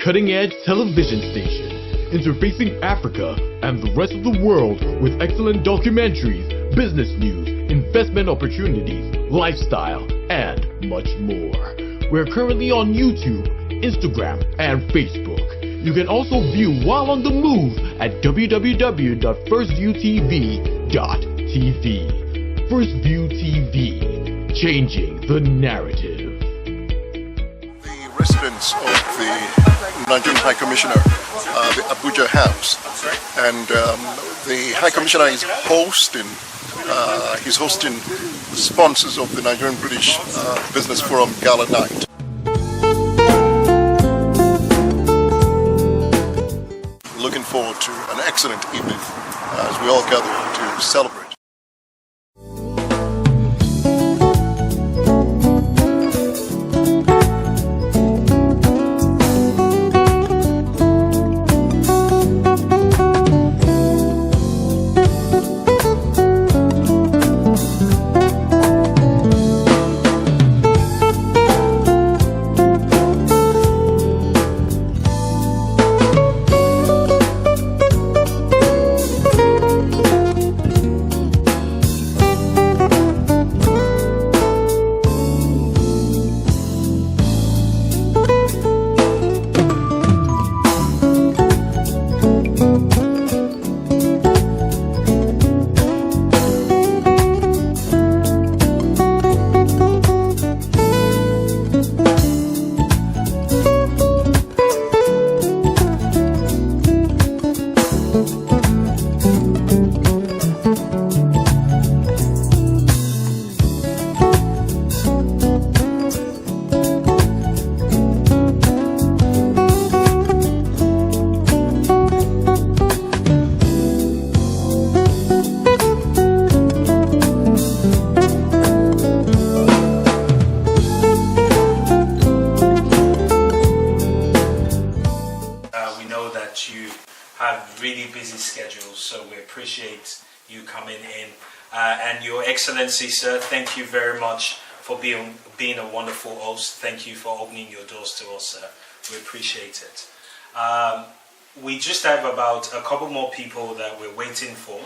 cutting-edge television station, interfacing Africa and the rest of the world with excellent documentaries, business news, investment opportunities, lifestyle, and much more. We're currently on YouTube, Instagram, and Facebook. You can also view while on the move at www.firstviewtv.tv. First View TV, changing the narrative. The residence of the Nigerian High Commissioner, the Abuja House, and the High Commissioner is hosting the sponsors of the Nigerian British Business Forum Gala Night. Looking forward to an excellent evening as we all gather to celebrate. Have really busy schedules, so we appreciate you coming in. And Your Excellency, sir, thank you very much for being a wonderful host. Thank you for opening your doors to us, sir. We appreciate it. We just have about a couple more people that we're waiting for,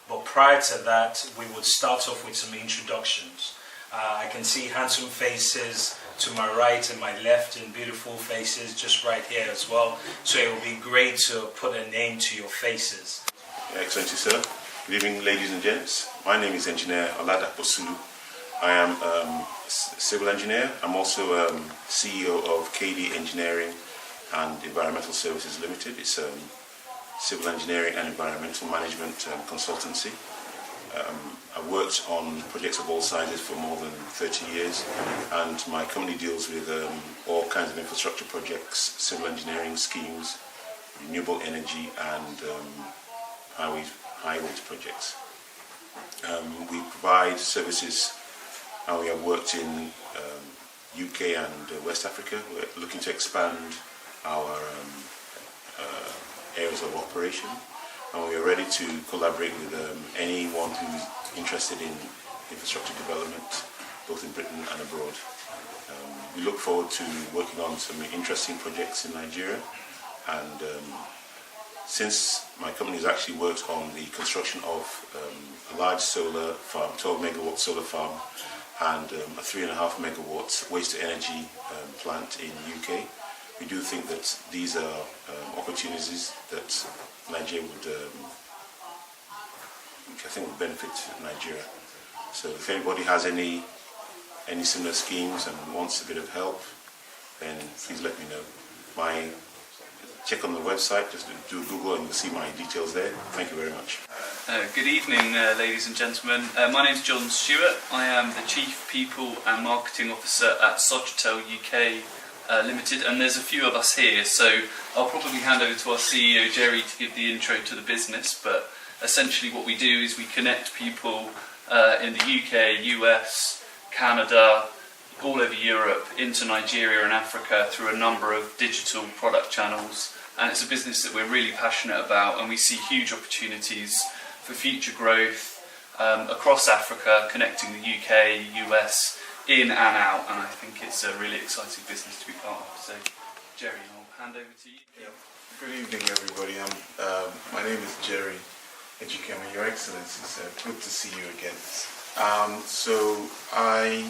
but prior to that, we would start off with some introductions. I can see handsome faces to my right and my left and beautiful faces just right here as well. So it would be great to put a name to your faces. Your Excellency, sir. Good evening, ladies and gents. My name is Engineer Oladapo Sulu. I am a civil engineer. I'm also CEO of KD Engineering and Environmental Services Limited. It's civil engineering and environmental management consultancy. I've worked on projects of all sizes for more than 30 years, and my company deals with all kinds of infrastructure projects, civil engineering schemes, renewable energy, and highways projects. We provide services, and we have worked in UK and West Africa. We're looking to expand our areas of operation, and we are ready to collaborate with anyone who's interested in infrastructure development, both in Britain and abroad. We look forward to working on some interesting projects in Nigeria, and since my company has actually worked on the construction of a large solar farm, 12 megawatt solar farm, and a 3.5 megawatt waste to energy plant in the UK, we do think that these are opportunities that Nigeria would, would benefit Nigeria. So if anybody has any similar schemes and wants a bit of help, then please let me know. Check on the website, just do a Google and you'll see my details there. Thank you very much. Good evening, ladies and gentlemen. My name is John Stewart. I am the Chief People and Marketing Officer at Sogetel UK Limited, and there's a few of us here, so I'll probably hand over to our CEO Jerry to give the intro to the business, but essentially what we do is we connect people in the UK, US, Canada, all over Europe, into Nigeria and Africa through a number of digital product channels, and it's a business that we're really passionate about, and we see huge opportunities for future growth across Africa, connecting the UK, US, in and out, and I think it's a really exciting business to be part of. So, Jerry, I'll hand over to you. Good evening, everybody. My name is Jerry Ejikeme, Your Excellency, sir. Good to see you again. So I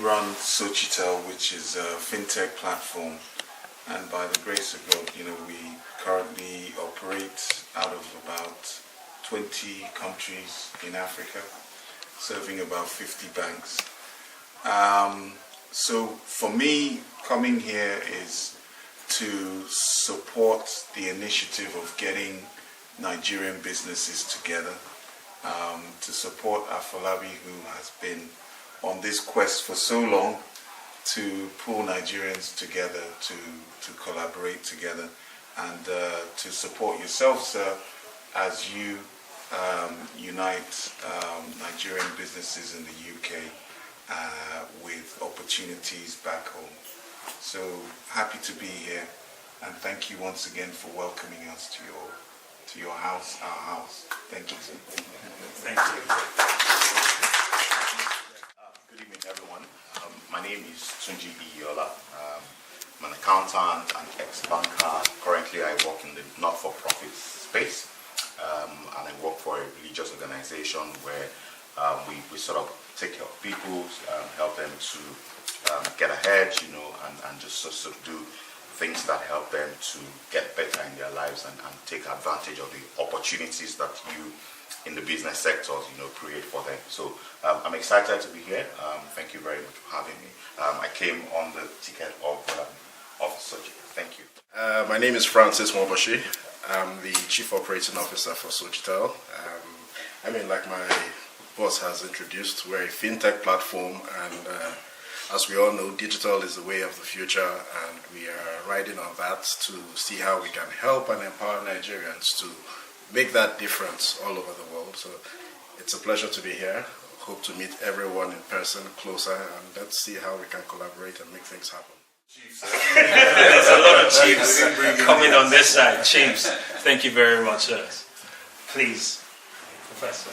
run Sochitel, which is a fintech platform, and by the grace of God, we currently operate out of about 20 countries in Africa, serving about 50 banks. So for me, coming here is to support the initiative of getting Nigerian businesses together, to support Afolabi, who has been on this quest for so long to pull Nigerians together, to collaborate together, and to support yourself, sir, as you unite Nigerian businesses in the UK with opportunities back home. So happy to be here, and thank you once again for welcoming us to your house, our house. Thank you, sir. Thank you. Good evening, everyone. My name is Tunji Isola. I'm an accountant and ex-banker. Currently, I work in the not-for-profit space, and I work for a religious organization where we sort of take care of people, help them to get ahead, and just sort of do things that help them to get better in their lives and take advantage of the opportunities that you in the business sectors, create for them. So I'm excited to be here. Thank you very much for having me. I came on the ticket of Sochi. Thank you. My name is Francis Mwabashi. I'm the Chief Operating Officer for Sochitel. Like my boss has introduced, we're a fintech platform, and as we all know, digital is the way of the future, and we are riding on that to see how we can help and empower Nigerians to make that difference all over the world. So it's a pleasure to be here. Hope to meet everyone in person closer, and let's see how we can collaborate and make things happen. There's a lot of chiefs coming on this side. Chiefs, thank you very much, sir. Please, Professor.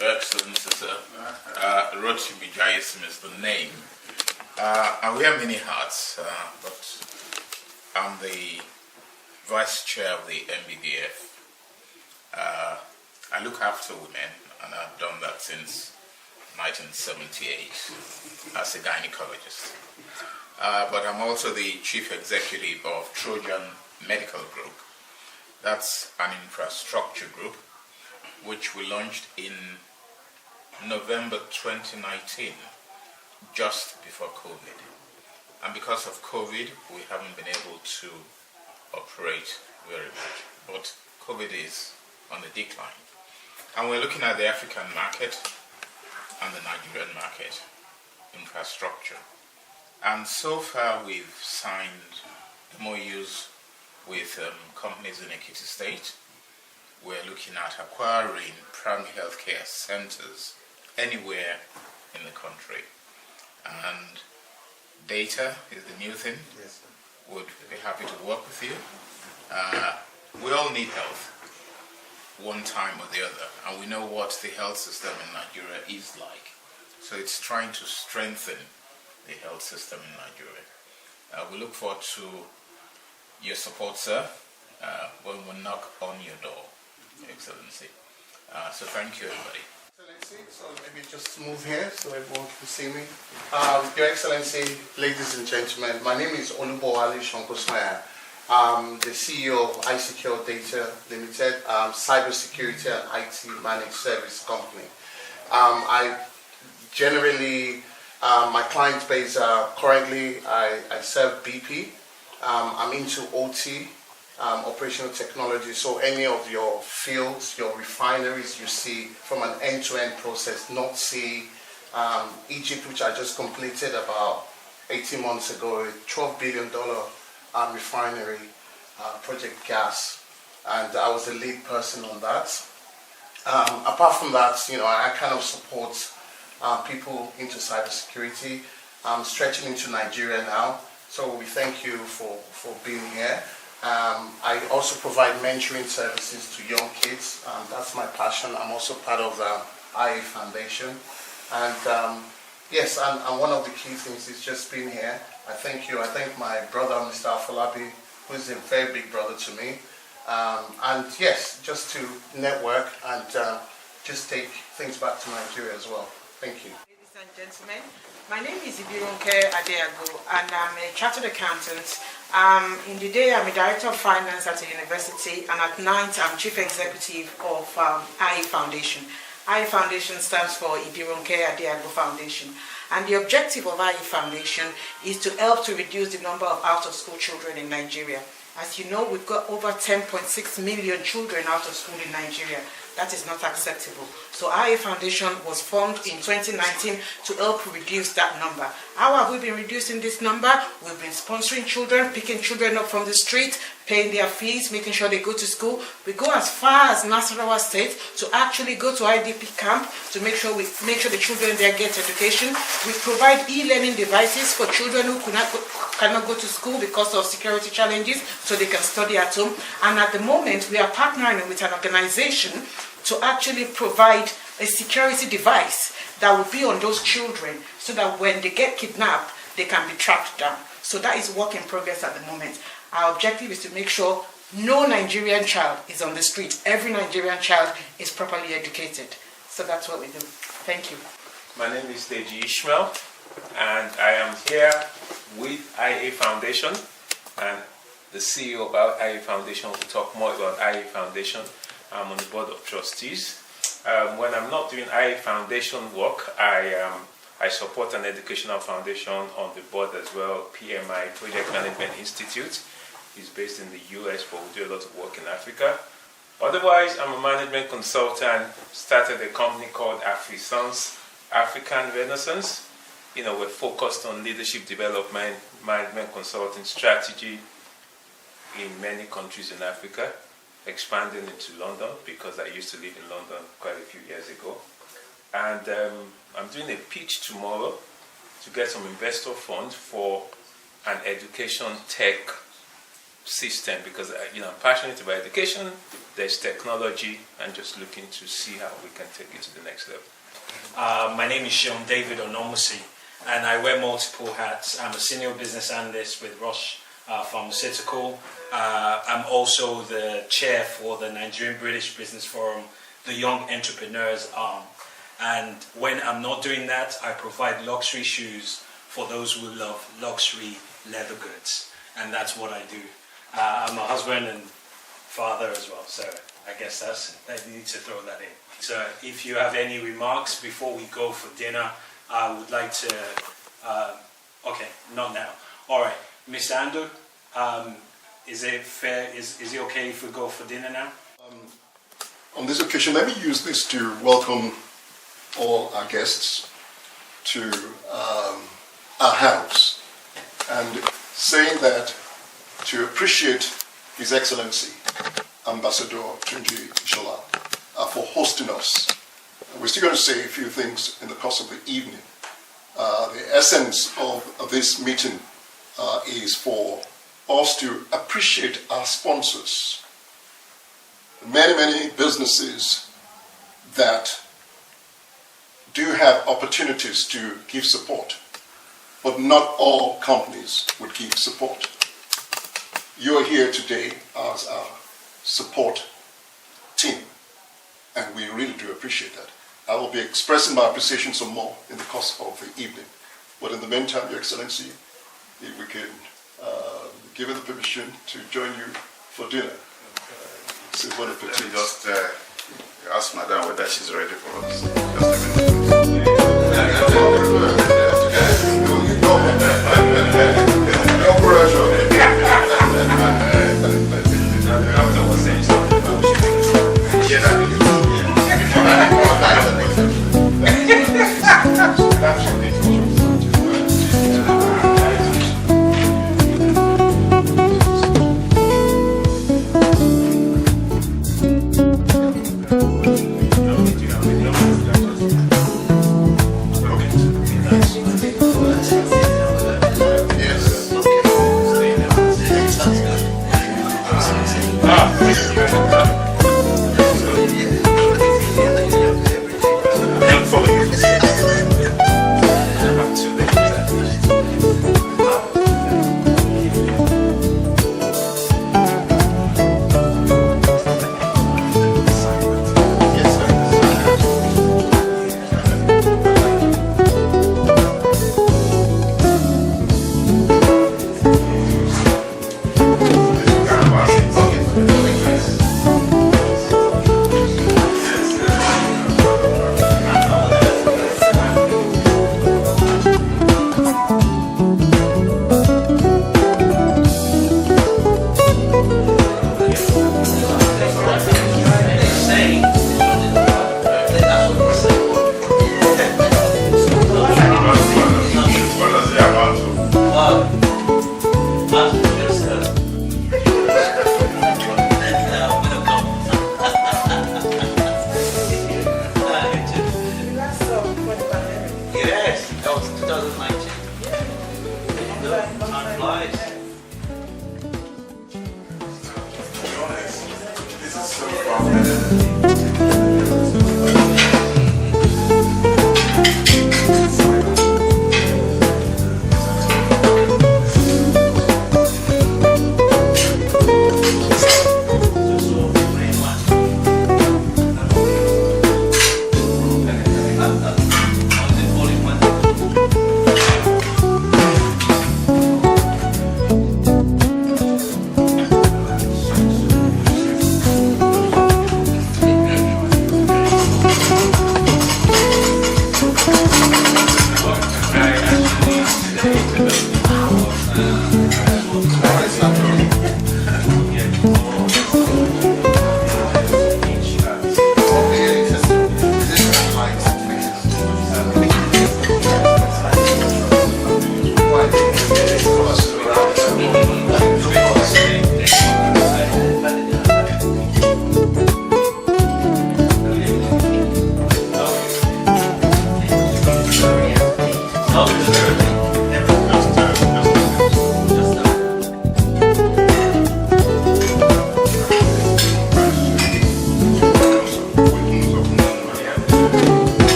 Your Excellency, sir, Rotimi Jaisim is the name. I wear many hats, but I'm the Vice Chair of the NBBF. I look after women, and I've done that since 1978 as a gynecologist. But I'm also the Chief Executive of Trojan Medical Group. That's an infrastructure group which we launched in November 2019, just before COVID. And because of COVID, we haven't been able to operate very much. But COVID is on the decline. And we're looking at the African market and the Nigerian market, infrastructure. And so far, we've signed MOUs with companies in Ekiti State. We're looking at acquiring primary healthcare centers anywhere in the country. And data is the new thing. Yes, sir. Would be happy to work with you. We all need health, one time or the other, and we know what the health system in Nigeria is like. So it's trying to strengthen the health system in Nigeria. We look forward to your support, sir, when we knock on your door, Your Excellency. So thank you, everybody. Excellency, so maybe just move here so everyone can see me. Your Excellency, ladies and gentlemen, my name is Olubowale Shonkosmaya. I'm the CEO of iSecure Data Limited, cybersecurity and IT managed service company. I generally, my client base, currently I serve BP. I'm into OT, operational technology, so any of your fields, your refineries you see from an end-to-end process, North Sea, Egypt, which I just completed about 18 months ago, a $12 billion refinery, Project Gas, and I was the lead person on that. Apart from that, I kind of support people into cybersecurity. I'm stretching into Nigeria now, so we thank you for being here. I also provide mentoring services to young kids. That's my passion. I'm also part of the IA Foundation. And yes, and one of the key things is just being here I thank you. I thank my brother, Mr. Afolabi, who is a very big brother to me. And yes, just to network and just take things back to Nigeria as well. Thank you. Ladies and gentlemen, my name is Ibironke Adeago and I'm a chartered accountant. In the day, I'm a director of finance at a university, and at night, I'm chief executive of IE Foundation. IE Foundation stands for Ibironke Adeago Foundation. And the objective of IE Foundation is to help to reduce the number of out-of-school children in Nigeria. As you know, we've got over 10.6 million children out of school in Nigeria. That is not acceptable. So IE Foundation was formed in 2019 to help reduce that number. How have we been reducing this number? We've been sponsoring children, picking children up from the street, paying their fees, making sure they go to school. We go as far as Nasarawa State to actually go to IDP camp to make sure the children there get education. We provide e-learning devices for children who cannot go to school because of security challenges, so they can study at home. And at the moment, we are partnering with an organization to actually provide a security device that will be on those children so that when they get kidnapped, they can be tracked down. So that is work in progress at the moment. Our objective is to make sure no Nigerian child is on the street. Every Nigerian child is properly educated. So that's what we do. Thank you. My name is Deji Ishmael, and I am here with IE Foundation, and the CEO of IE Foundation will talk more about IE Foundation. I'm on the board of trustees. When I'm not doing IE Foundation work, I support an educational foundation on the board as well, PMI, Project Management Institute. It's based in the US, but we do a lot of work in Africa. Otherwise, I'm a management consultant, started a company called AfriSons, African Renaissance. We're focused on leadership development, management consulting strategy in many countries in Africa, expanding into London because I used to live in London quite a few years ago. And I'm doing a pitch tomorrow to get some investor funds for an education tech system because I'm passionate about education, there's technology, and just looking to see how we can take it to the next level. My name is Sean David Onomusi, and I wear multiple hats. I'm a senior business analyst with Roche Pharmaceutical. I'm also the chair for the Nigerian British Business Forum, the Young Entrepreneurs Arm. And when I'm not doing that, I provide luxury shoes for those who love luxury leather goods. And that's what I do. I'm a husband and father as well, so I guess I need to throw that in. So if you have any remarks before we go for dinner, I would like to, okay, not now. All right, Mr. Ando, is it fair, is it okay if we go for dinner now? On this occasion, let me use this to welcome all our guests to our house, and saying that to appreciate His Excellency, Ambassador Tunji Isola, for hosting us. We're still going to say a few things in the course of the evening. The essence of this meeting is for us to appreciate our sponsors. Many businesses that do have opportunities to give support, but not all companies would give support. You're here today as our support team, and we really do appreciate that. I will be expressing my appreciation some more in the course of the evening. But in the meantime, Your Excellency, if we can give you the permission to join you for dinner. It's a bon appetit. Let me just ask Madam whether she's ready for us. Just a minute. No pressure.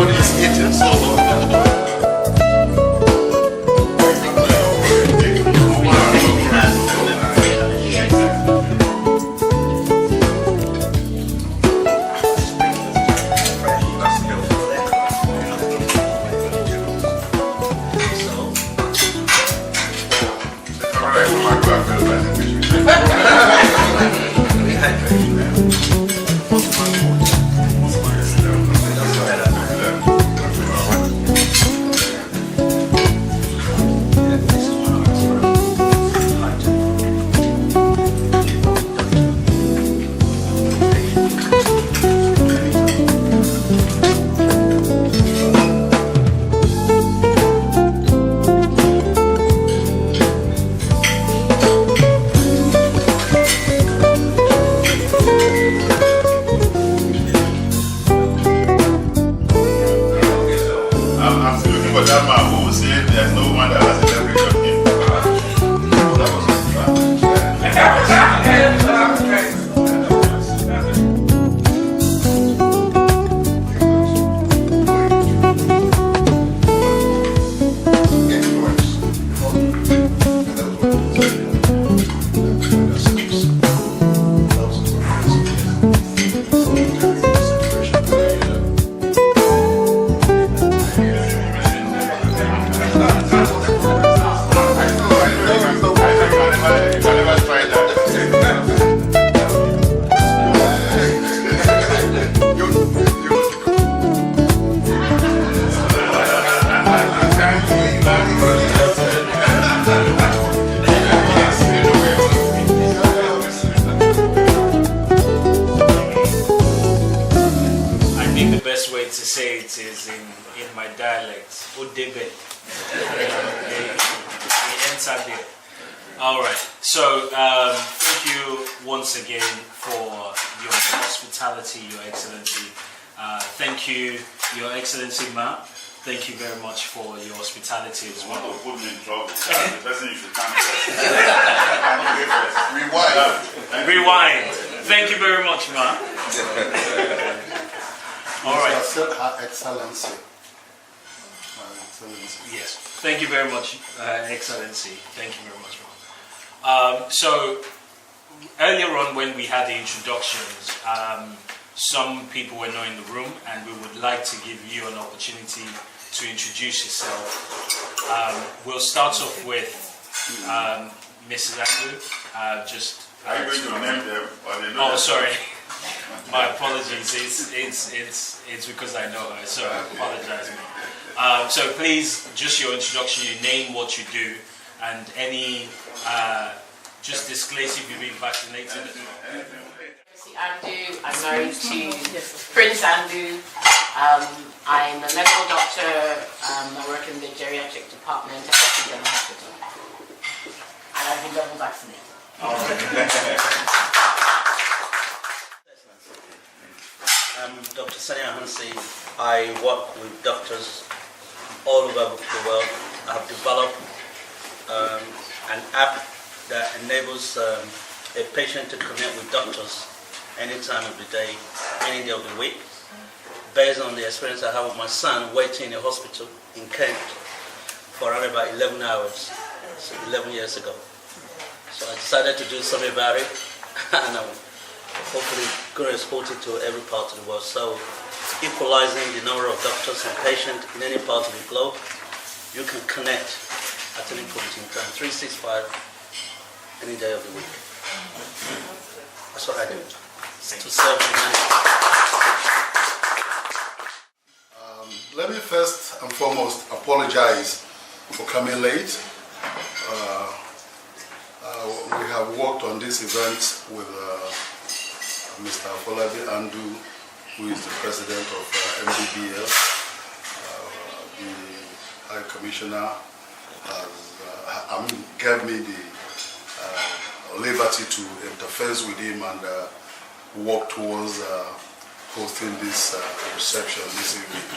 everybody is eating, so. Your Excellency. Thank you, Your Excellency, Ma. Thank you very much for your hospitality as well. You want to put me in trouble. The person you should thank Rewind. Rewind. Thank you very much, Ma. All right. Her Excellency. Yes. Thank you very much, Excellency. Thank you very much, Ma. So, earlier on when we had the introductions, some people were not in the room, and we would like to give you an opportunity to introduce yourself. We'll start off with Mrs. Andrew. Are you going to name them? Or they know oh, sorry. My apologies. It's because I know her, so I apologize. So please, just your introduction, your name, what you do, and any just disclose if you've been vaccinated. Andrew, I'm married to Prince Andrew. I'm a medical doctor. I work in the geriatric department at the hospital. And I've been double vaccinated. I'm Dr. Sanya Hansi. I work with doctors all over the world. I have developed an app that enables a patient to connect with doctors any time of the day, any day of the week, based on the experience I have with my son waiting in a hospital in Kent for around about 11 hours, so 11 years ago. So I decided to do something about it, and I'm hopefully going to export it to every part of the world. So equalizing the number of doctors and patients in any part of the globe, you can connect at any point in time, 365, any day of the week. That's what I do, to serve humanity. Let me first and foremost apologize for coming late. We have worked on this event with Mr. Afolabi Andu, who is the president of NBBF. The High Commissioner gave me the liberty to interface with him and work towards hosting this reception this evening,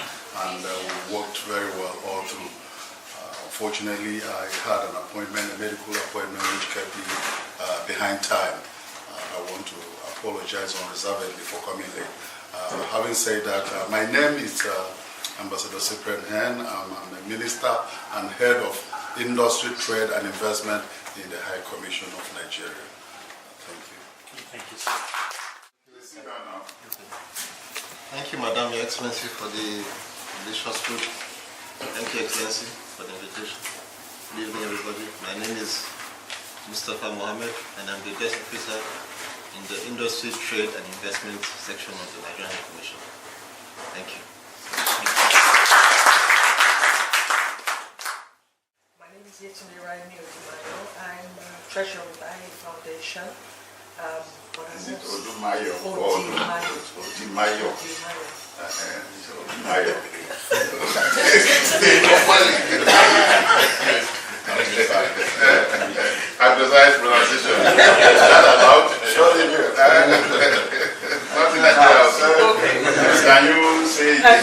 and we worked very well all through. Unfortunately, I had a medical appointment, which kept me behind time. I want to apologize unreservedly for coming late. Having said that, my name is Ambassador Cyprian Hen. I'm a minister and head of industry, trade and investment in the High Commission of Nigeria. Thank you. Thank you. Thank you, Madam, Your Excellency, for the delicious food. Thank you, Excellency, for the invitation. Good evening, everybody. My name is Mustafa Mohammed, and I'm the guest officer in the Industry, Trade and Investment section of the Nigerian High Commission. Thank you. My name is Yetunde Raimi Odimayo. I'm treasurer with the IA Foundation. Is it Odumayo? Odimayo. Odimayo. Odimayo. Precise pronunciation. Is that allowed? Surely you. Nothing else. Can you say it again?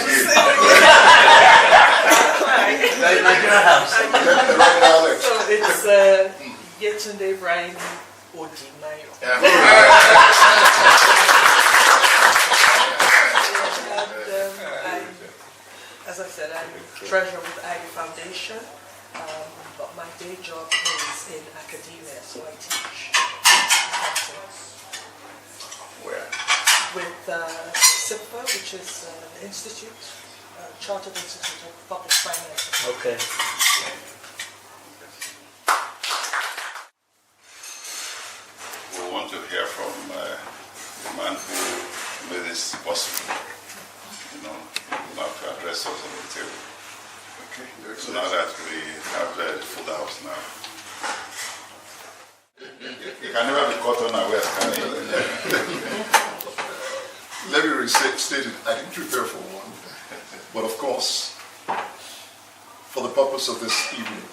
Nigeria House. So it's Yetunde Raimi Odimayo. As I said, I'm treasurer with the IA Foundation, but my day job is in academia, so I teach. Where? With SIPFA, which is an institute, Chartered Institute of Public Finance. Okay. We want to hear from the man who made this possible. You know, not to address us on the table. Okay. So now that we have the full house now. You can never be caught unawares, can you? Let me restate it. I didn't prepare for one, but of course, for the purpose of this evening,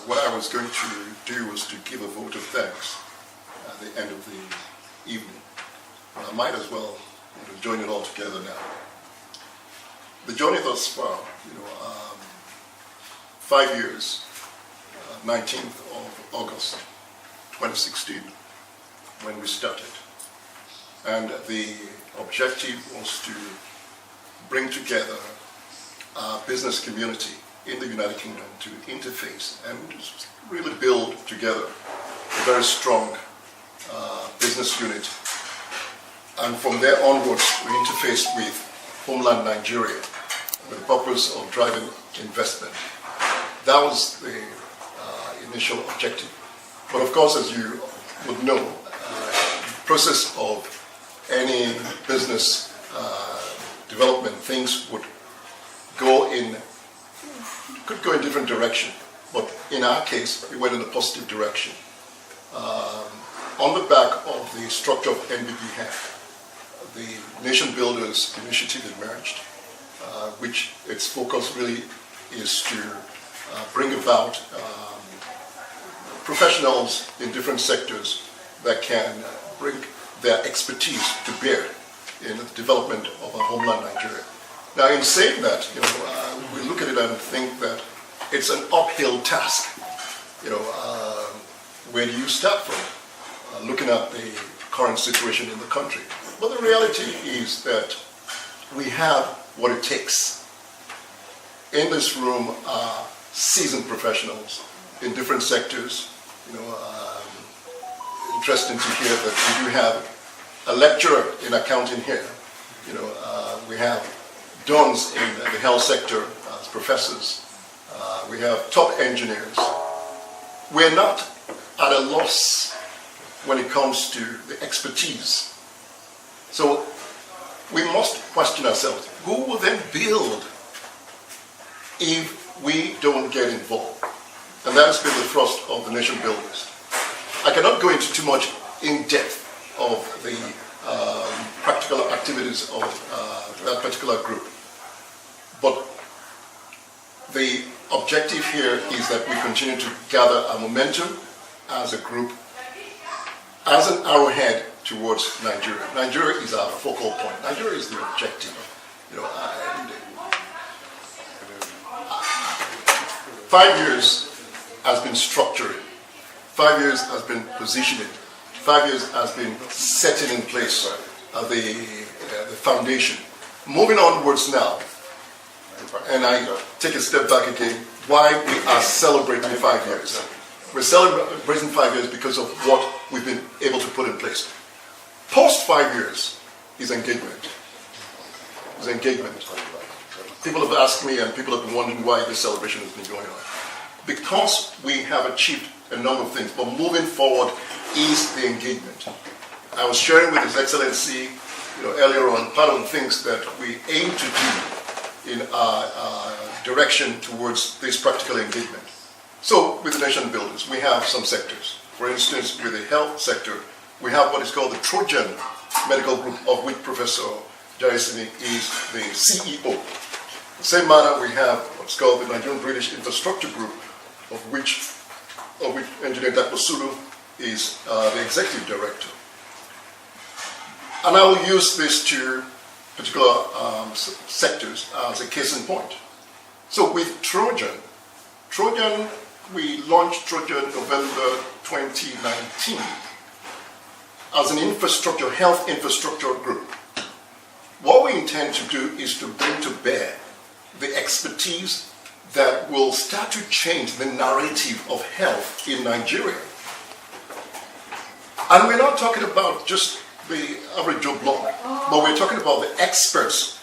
what I was going to do was to give a vote of thanks at the end of the evening. I might as well join it all together now. The journey thus far, 5 years, 19th of August 2016, when we started. And the objective was to bring together our business community in the United Kingdom to interface and really build together a very strong business unit. And from there onwards, we interfaced with homeland Nigeria with the purpose of driving investment. That was the initial objective. But of course, as you would know, the process of any business development, things could go in different direction. But in our case, we went in a positive direction. On the back of the structure of NBBF, the Nation Builders Initiative emerged, which its focus really is to bring about professionals in different sectors that can bring their expertise to bear in the development of our homeland Nigeria. Now, in saying that, we look at it and think that it's an uphill task. Where do you start from? Looking at the current situation in the country. But the reality is that we have what it takes. In this room are seasoned professionals in different sectors. Interesting to hear that we do have a lecturer in accounting here. We have dons in the health sector as professors. We have top engineers. We're not at a loss when it comes to the expertise. So we must question ourselves, who will then build if we don't get involved? And that has been the thrust of the Nation Builders. I cannot go into too much in depth of the practical activities of that particular group. But the objective here is that we continue to gather our momentum as a group, as an arrowhead towards Nigeria. Nigeria is our focal point. Nigeria is the objective. 5 years has been structuring. 5 years has been positioning. 5 years has been setting in place the foundation. moving onwards now, and I take a step back again, why we are celebrating 5 years. We're celebrating 5 years because of what we've been able to put in place. Post 5 years is engagement. Is engagement. People have asked me and people have been wondering why this celebration has been going on. Because we have achieved a number of things, but moving forward is the engagement. I was sharing with His Excellency earlier on part of the things that we aim to do in our direction towards this practical engagement. So with the nation builders, we have some sectors. For instance, with the health sector, we have what is called the Trojan Medical Group, of which Professor Jaisini is the CEO. The same manner, we have what's called the Nigerian British Infrastructure Group, of which Engineer Dakosulu is the executive director. And I will use these two particular sectors as a case in point. So with Trojan, we launched Trojan November 2019 as an infrastructure, health infrastructure group. What we intend to do is to bring to bear the expertise that will start to change the narrative of health in Nigeria. And we're not talking about just the average Joe Blow, but we're talking about the experts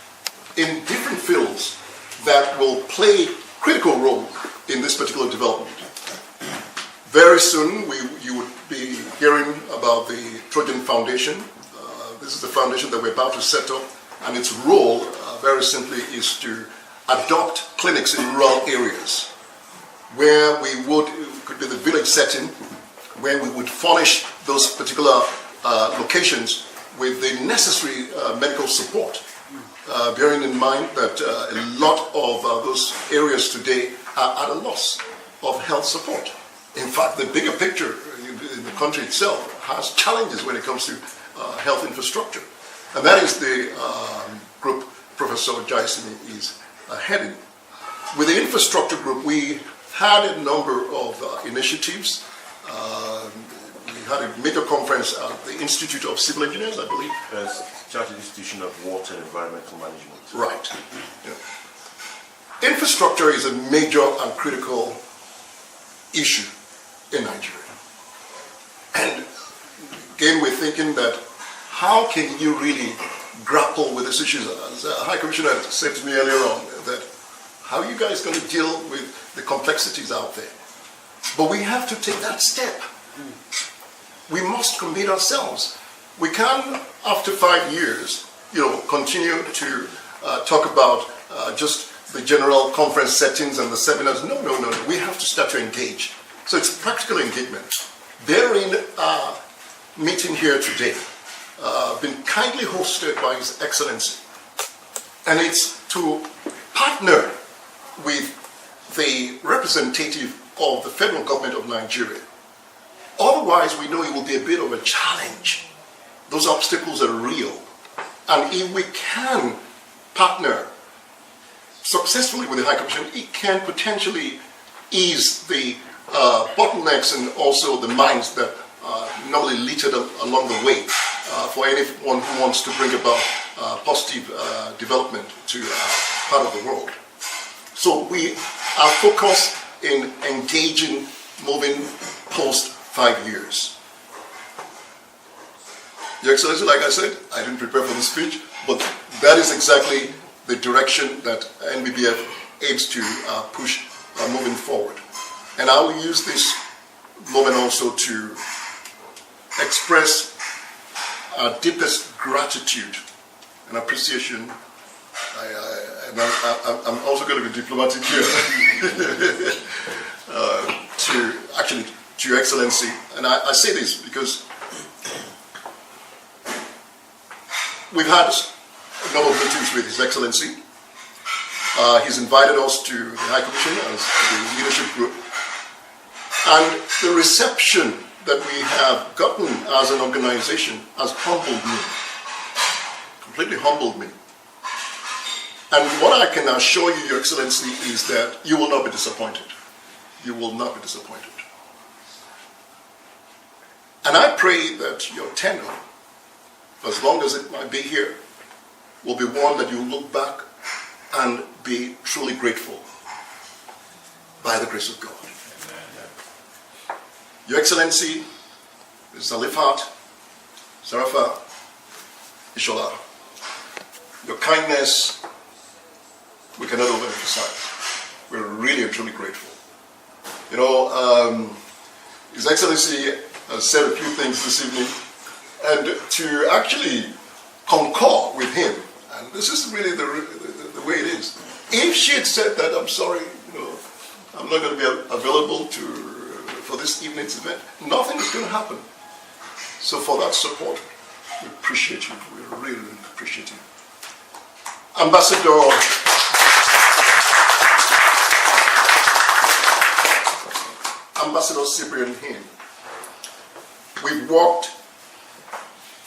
in different fields that will play critical role in this particular development. Very soon, you would be hearing about the Trojan Foundation. This is the foundation that we're about to set up, and its role, very simply, is to adopt clinics in rural areas, where we would, it could be the village setting, where we would furnish those particular locations with the necessary medical support, bearing in mind that a lot of those areas today are at a loss of health support. In fact, the bigger picture in the country itself has challenges when it comes to health infrastructure. And that is the group Professor Jaisini is heading. With the infrastructure group, we had a number of initiatives. We had a major conference at the Institute of Civil Engineers, I believe. Chartered Institution of Water and Environmental Management. Right. Yeah. Infrastructure is a major and critical issue in Nigeria. And again, we're thinking that how can you really grapple with this issue? As the High Commissioner said to me earlier on, that how are you guys going to deal with the complexities out there? But we have to take that step. We must commit ourselves. We can't, after 5 years, continue to talk about just the general conference settings and the seminars. No. We have to start to engage. So it's practical engagement. Therein, meeting here today, been kindly hosted by His Excellency. And it's to partner with the representative of the federal government of Nigeria. Otherwise, we know it will be a bit of a challenge. Those obstacles are real. And if we can partner successfully with the High Commission, it can potentially ease the bottlenecks and also the minds that normally littered along the way for anyone who wants to bring about positive development to part of the world. So we are focused in engaging, moving post 5 years. Your Excellency, like I said, I didn't prepare for the speech, but that is exactly the direction that NBBF aims to push moving forward. And I will use this moment also to express our deepest gratitude and appreciation. I'm also going to be diplomatic here to Your Excellency. And I say this because we've had a number of meetings with His Excellency. He's invited us to the High Commission as the leadership group. And the reception that we have gotten as an organization has humbled me, completely humbled me. And what I can assure you, Your Excellency, is that you will not be disappointed. You will not be disappointed. And I pray that your tenure, as long as it might be here, will be one that you look back and be truly grateful by the grace of God. Your Excellency, Zalifat, Sarafa, Isola, your kindness we cannot overemphasize. We're really and truly grateful. You know, His Excellency has said a few things this evening, and to actually concur with him, and this is really the way it is. If she had said that, I'm sorry, you know, I'm not going to be available for this evening's event, nothing is going to happen. So for that support, we appreciate you. We really, really appreciate you. Ambassador Cyprian Him, we've worked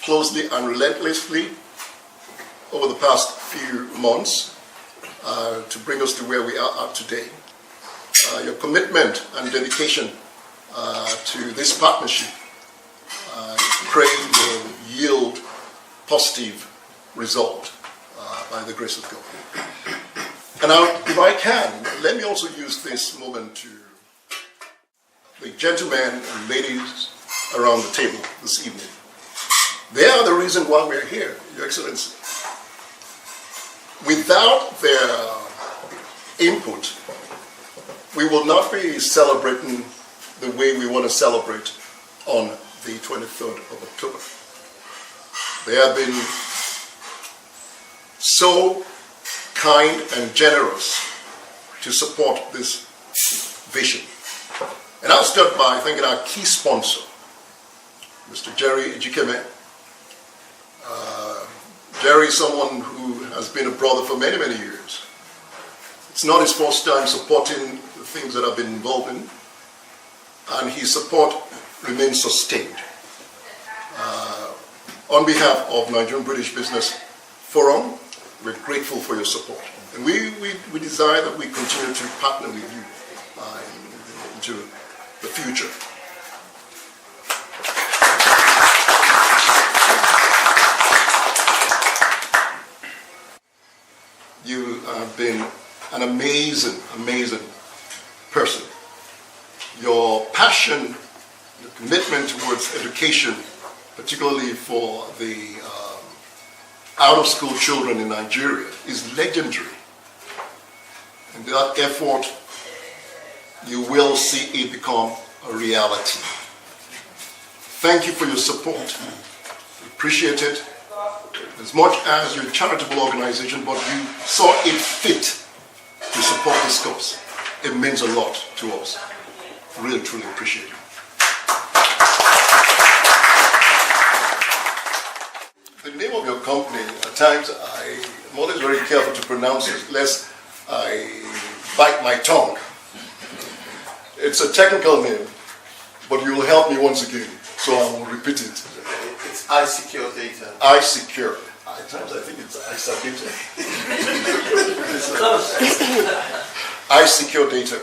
closely and relentlessly over the past few months to bring us to where we are today. Your commitment and dedication to this partnership, pray will yield positive result by the grace of God. And now, if I can, let me also use this moment to the gentlemen and ladies around the table this evening. They are the reason why we're here, Your Excellency. Without their input, we will not be celebrating the way we want to celebrate on the 23rd of October. They have been so kind and generous to support this vision. And I'll start by thanking our key sponsor, Mr. Jerry Ejikeme. Jerry is someone who has been a brother for many, many years. It's not his first time supporting the things that I've been involved in, and his support remains sustained. On behalf of Nigerian British Business Forum, we're grateful for your support. And we desire that we continue to partner with you into the future. You have been an amazing, amazing person. Your passion, your commitment towards education, particularly for the out-of-school children in Nigeria, is legendary. And that effort, you will see it become a reality. Thank you for your support. We appreciate it. As much as you're a charitable organization, but you saw it fit to support this cause. It means a lot to us. Really, truly appreciate it. The name of your company, at times I'm always very careful to pronounce it, lest I bite my tongue. It's a technical name, but you will help me once again, so I will repeat it. It's iSecure Data. iSecure. At times I think it's iSecure. iSecure Data.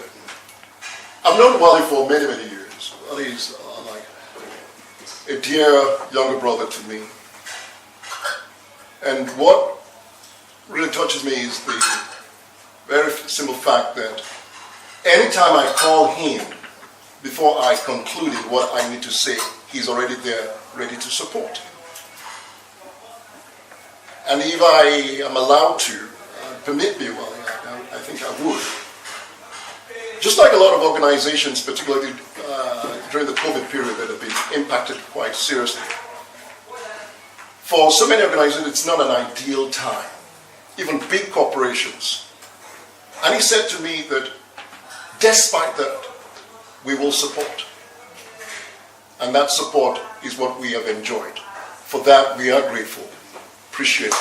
I've known Wally for many, many years. Wally is like a dear younger brother to me. And what really touches me is the very simple fact that anytime I call him, before I concluded what I need to say, he's already there, ready to support. And if I am allowed to, permit me, well, I think I would. Just like a lot of organizations, particularly during the COVID period, that have been impacted quite seriously. For so many organizations, it's not an ideal time, even big corporations. And he said to me that despite that, we will support. And that support is what we have enjoyed. For that, we are grateful. Appreciate it.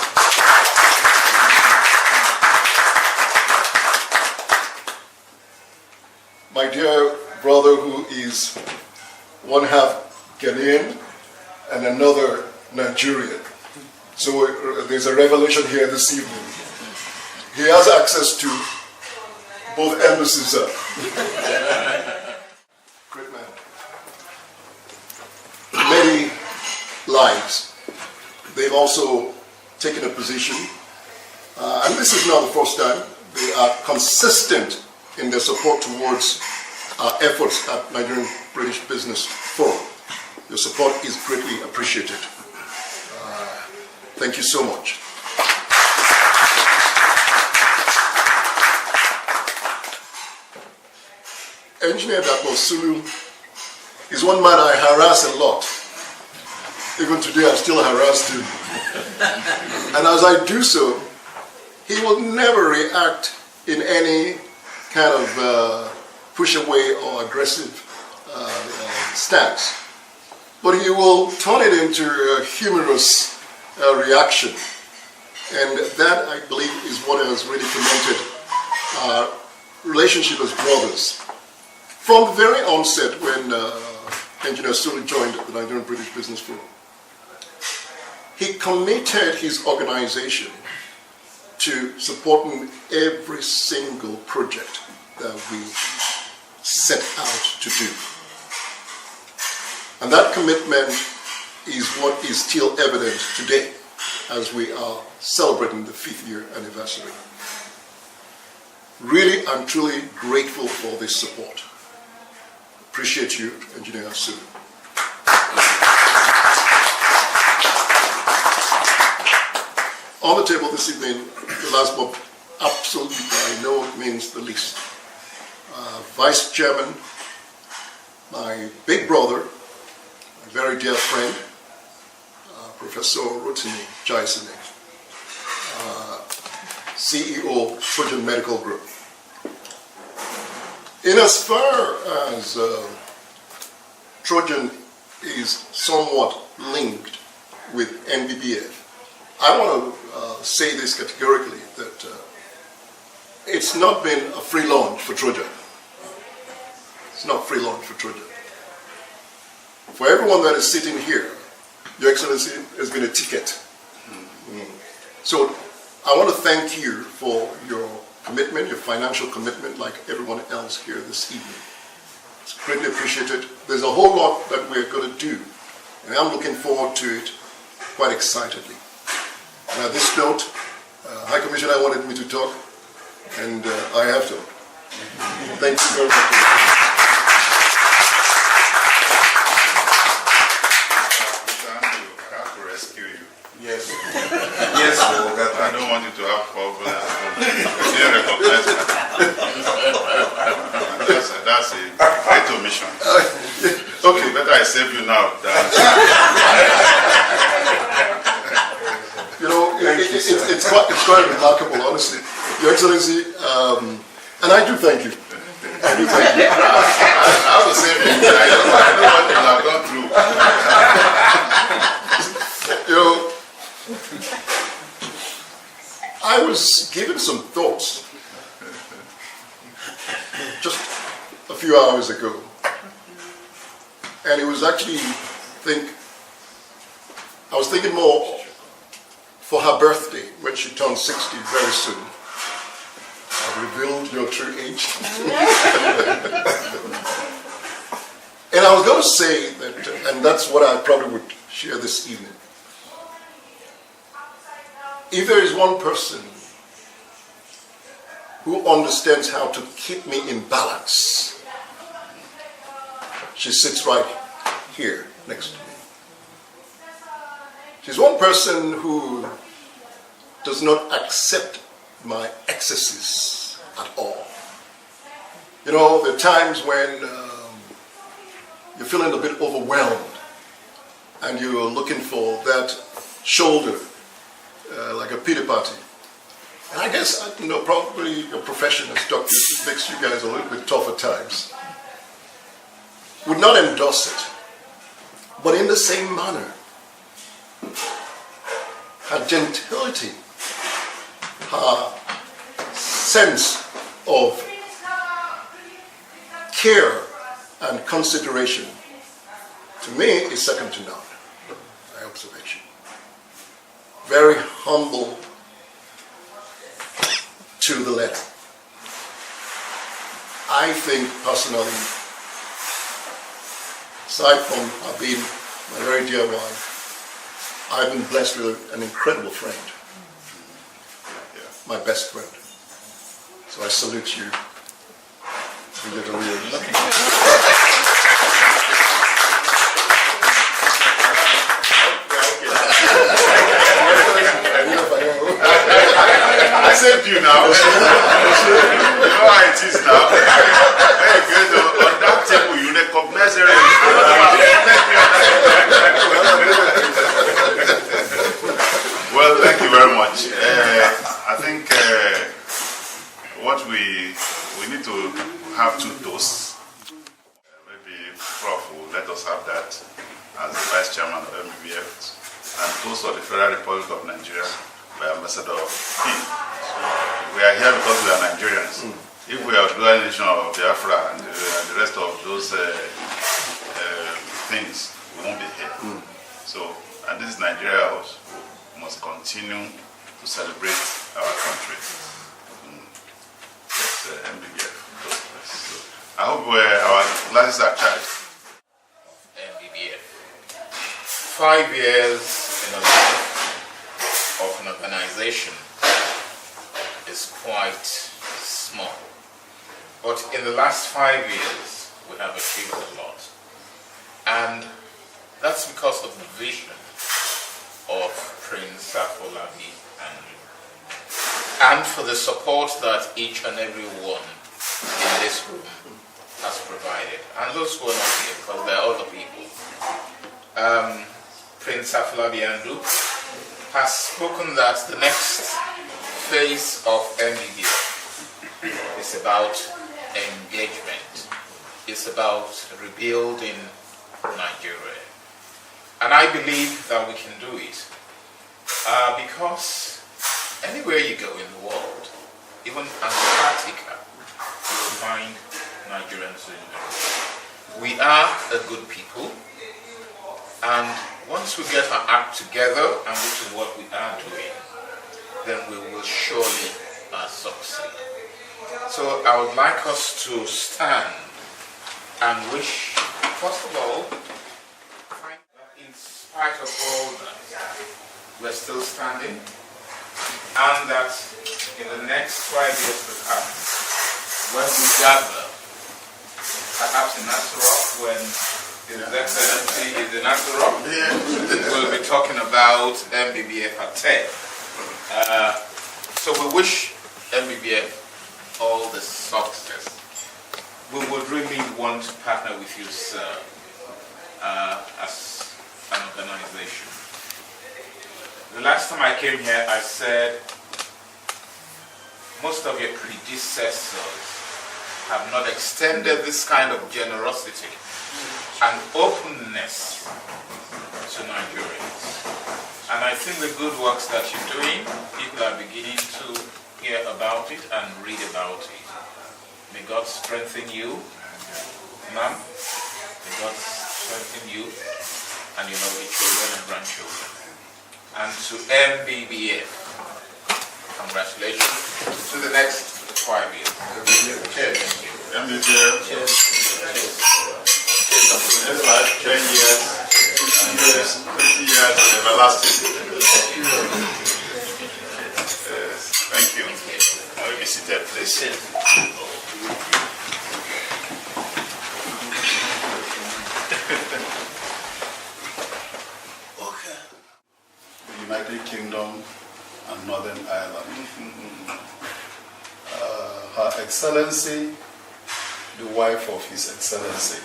My dear brother, who is one half Ghanaian and another Nigerian. So there's a revelation here this evening. He has access to both embassies, sir. Great man. Many lives. They've also taken a position And this is not the first time. They are consistent in their support towards our efforts at Nigerian British Business Forum. Your support is greatly appreciated. Thank you so much. Engineer Dapo Sulu is one man I harass a lot. Even today I'm still harassed too. And as I do so, he will never react in any kind of push away or aggressive stance. But he will turn it into a humorous reaction. And that, I believe, is what has really cemented our relationship as brothers. From the very onset, when Engineer Sulu joined the Nigerian British Business Forum, he committed his organization to supporting every single project that we set out to do. And that commitment is what is still evident today as we are celebrating the 5th year anniversary. Really, I'm truly grateful for this support. Appreciate you, Engineer Sulu. On the table this evening, the last but absolutely by no means the least, Vice Chairman, my big brother, my very dear friend, Professor Rotimi Jaisene, CEO Trojan Medical Group. In as far as Trojan is somewhat linked with NBBF, I want to say this categorically, that it's not been a free launch for Trojan. It's not free launch for Trojan. For everyone that is sitting here, Your Excellency has been a ticket. So I want to thank you for your commitment, your financial commitment, like everyone else here this evening. It's greatly appreciated. There's a whole lot that we're going to do, and I'm looking forward to it quite excitedly. And at this note, High Commissioner wanted me to talk, and I have to. Thank you very much. Yes. Yes, I don't want you to have problems. You didn't recognize that. That's a great omission. Okay, better I save you now than... You know, it's quite remarkable, honestly. Your Excellency, and I do thank you. I do thank you. I will save you. I know what you have gone through. You know, I was given some thoughts just a few hours ago, and it was actually I was thinking more for her birthday when she turned 60 very soon. I revealed your true age. And I was going to say that, and that's what I probably would share this evening. If there is one person who understands how to keep me in balance, she sits right here next to me. She's one person who does not accept my excesses at all. You know, there are times when you're feeling a bit overwhelmed and you're looking for that shoulder, like a pity party. And I guess, you know, probably your profession as doctors makes you guys a little bit tough at times. Would not endorse it. But in the same manner, her gentility, her sense of care and consideration, to me, is second to none, my observation. Very humble to the letter. I think personally, aside from her being my very dear wife, I've been blessed with an incredible friend. my best friend. So I salute you. Little years. I saved you now. You know how it is now. Hey, good. On that table, you recognize Well, thank you very much. I think what we need to have two toasts. Maybe Prof will let us have that as the Vice Chairman of NBBF, and toast for the Federal Republic of Nigeria by Ambassador King. We are here because we are Nigerians. If we are dual nation of Biafra and the rest of those things, we won't be here. So, and this is Nigeria also. We must continue to celebrate our country. NBBF. I hope our glasses are charged. NBBF. 5 years in the life of an organization is quite small. But in the last 5 years, we have achieved a lot. And that's because of the vision of Prince Afolabi and for the support that each and every one in this room has provided. And those who are not here, because there are other people. Prince Afolabi has spoken that the next phase of NBBF is about engagement. It's about rebuilding Nigeria. And I believe that we can do it because anywhere you go in the world, even Antarctica, you will find Nigerians in there. We are a good people, and once we get our act together, and which is what we are doing, then we will surely succeed. So I would like us to stand and wish, first of all, in spite of all that, we're still standing, and that in the next 5 years to come, when we gather, perhaps in Nasarawa, when His Excellency is in Nasarawa, we'll be talking about NBBF at 10. So we wish NBBF all the success. We would really want to partner with you, sir, as an organization. The last time I came here, I said most of your predecessors have not extended this kind of generosity and openness to Nigerians. And I think the good works that you're doing, people are beginning to hear about it and read about it. May God strengthen you, ma'am. May God strengthen you and your children and grandchildren. And to NBBF, congratulations to the next 5 years. Cheers. NBBF. Cheers. Next life, 10 years, 20 years, everlasting. Thank you. Now you be seated, please. The United Kingdom and Northern Ireland. Her Excellency, the wife of His Excellency,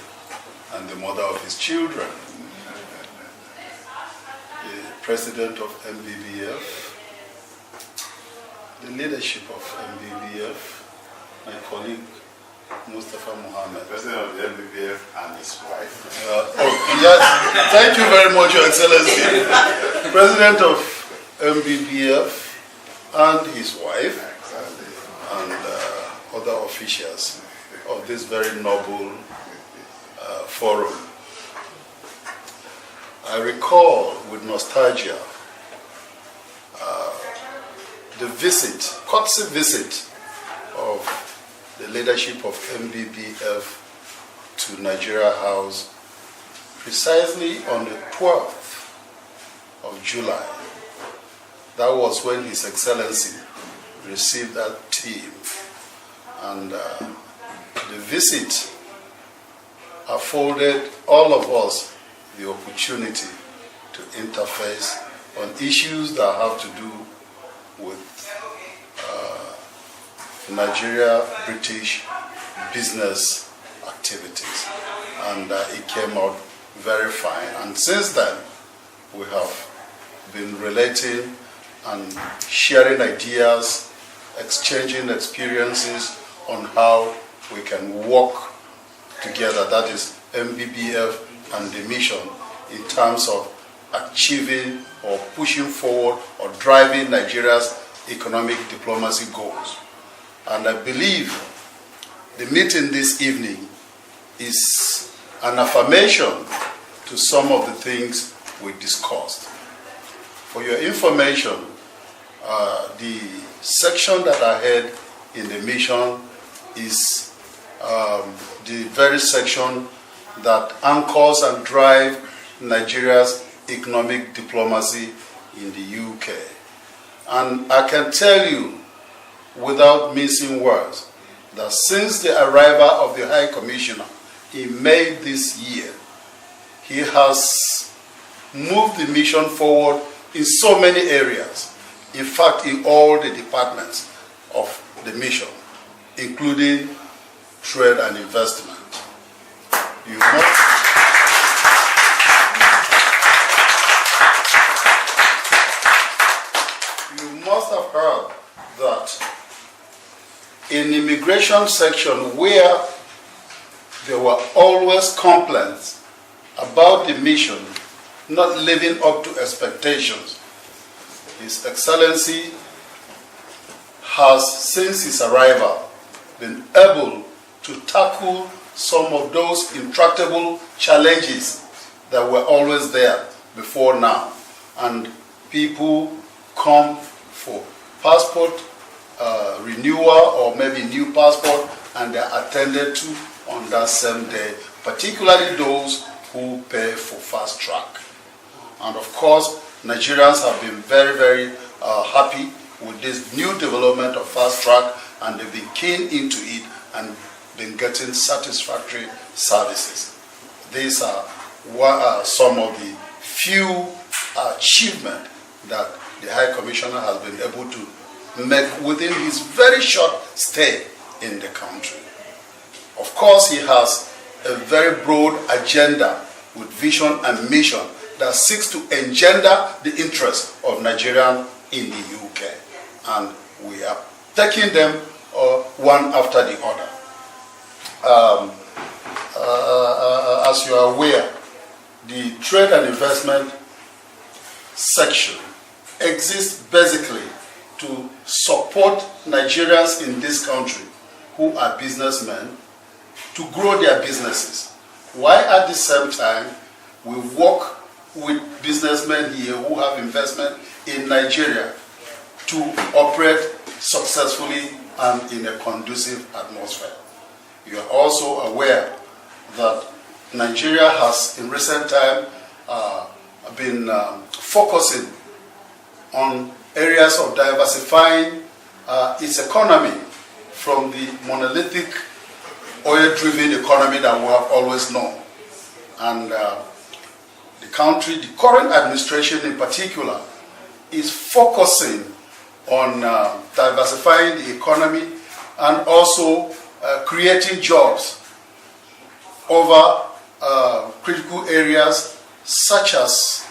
and the mother of his children, the president of NBBF, the leadership of NBBF, my colleague Mustafa Mohammed. President of the NBBF and his wife. Yes, thank you very much, Your Excellency. President of NBBF and his wife, and other officials of this very noble forum. I recall with nostalgia the courtesy visit of the leadership of NBBF to Nigeria House precisely on the 12th of July. That was when His Excellency receive that team. And the visit afforded all of us the opportunity to interface on issues that have to do with Nigeria-British business activities. And it came out very fine. And since then, we have been relating and sharing ideas, exchanging experiences on how we can work together, that is NBBF and the mission, in terms of achieving or pushing forward or driving Nigeria's economic diplomacy goals. And I believe the meeting this evening is an affirmation to some of the things we discussed. For your information, the section that I had in the mission is the very section that anchors and drives Nigeria's economic diplomacy in the UK. And I can tell you, without missing words, that since the arrival of the High Commissioner in May this year, he has moved the mission forward in so many areas. In fact, in all the departments of the mission, including trade and investment. You must have heard that in immigration section, where there were always complaints about the mission not living up to expectations, His Excellency has, since his arrival, been able to tackle some of those intractable challenges that were always there before now. And people come for passport renewal or maybe new passport, and they're attended to on that same day, particularly those who pay for fast track. And of course, Nigerians have been very, very happy with this new development of fast track, and they've been keen into it and been getting satisfactory services. These are some of the few achievements that the High Commissioner has been able to make within his very short stay in the country. Of course, he has a very broad agenda with vision and mission that seeks to engender the interests of Nigerians in the UK. And we are taking them one after the other. As you are aware, the trade and investment section exists basically to support Nigerians in this country who are businessmen to grow their businesses, while at the same time we work with businessmen here who have investment in Nigeria to operate successfully and in a conducive atmosphere. You are also aware that Nigeria has in recent time been focusing on areas of diversifying its economy from the monolithic oil-driven economy that we have always known. And the country, the current administration in particular, is focusing on diversifying the economy and also creating jobs over critical areas such as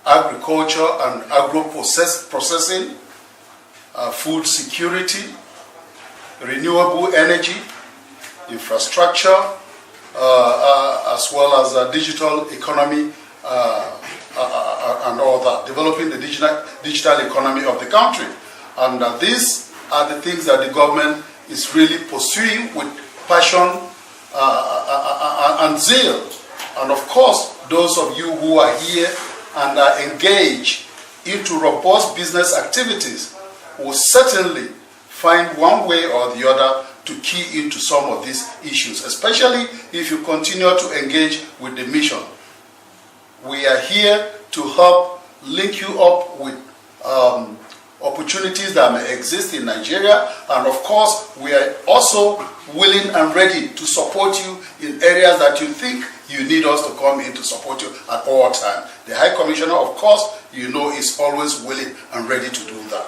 agriculture and agro-processing, food security, renewable energy, infrastructure, as well as digital economy and all that, developing the digital economy of the country. And these are the things that the government is really pursuing with passion and zeal. And of course, those of you who are here and are engaged into robust business activities will certainly find one way or the other to key into some of these issues, especially if you continue to engage with the mission. We are here to help link you up with opportunities that may exist in Nigeria, and of course we are also willing and ready to support you in areas that you think you need us to come in to support you at all times. The High Commissioner, of course, you know, is always willing and ready to do that.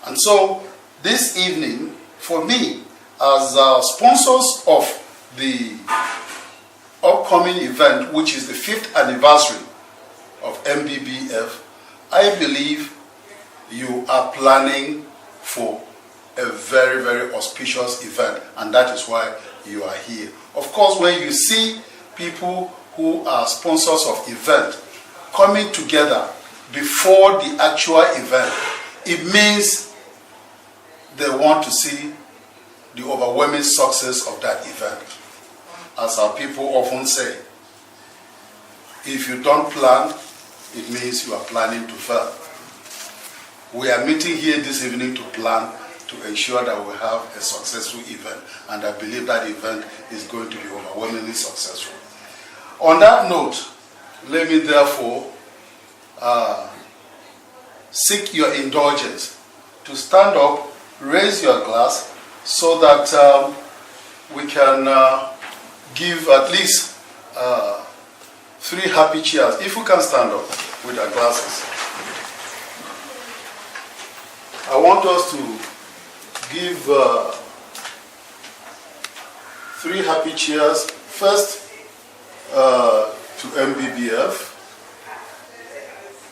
And so this evening, for me, as sponsors of the upcoming event, which is the 5th anniversary of NBBF, I believe you are planning for a very, very auspicious event, and that is why you are here. Of course, when you see people who are sponsors of event coming together before the actual event, it means they want to see the overwhelming success of that event. As our people often say, if you don't plan, it means you are planning to fail. We are meeting here this evening to plan to ensure that we have a successful event, and I believe that event is going to be overwhelmingly successful. On that note, let me therefore seek your indulgence to stand up, raise your glass, so that we can give at least 3 happy cheers. If we can stand up with our glasses. I want us to give 3 happy cheers. First to NBBF.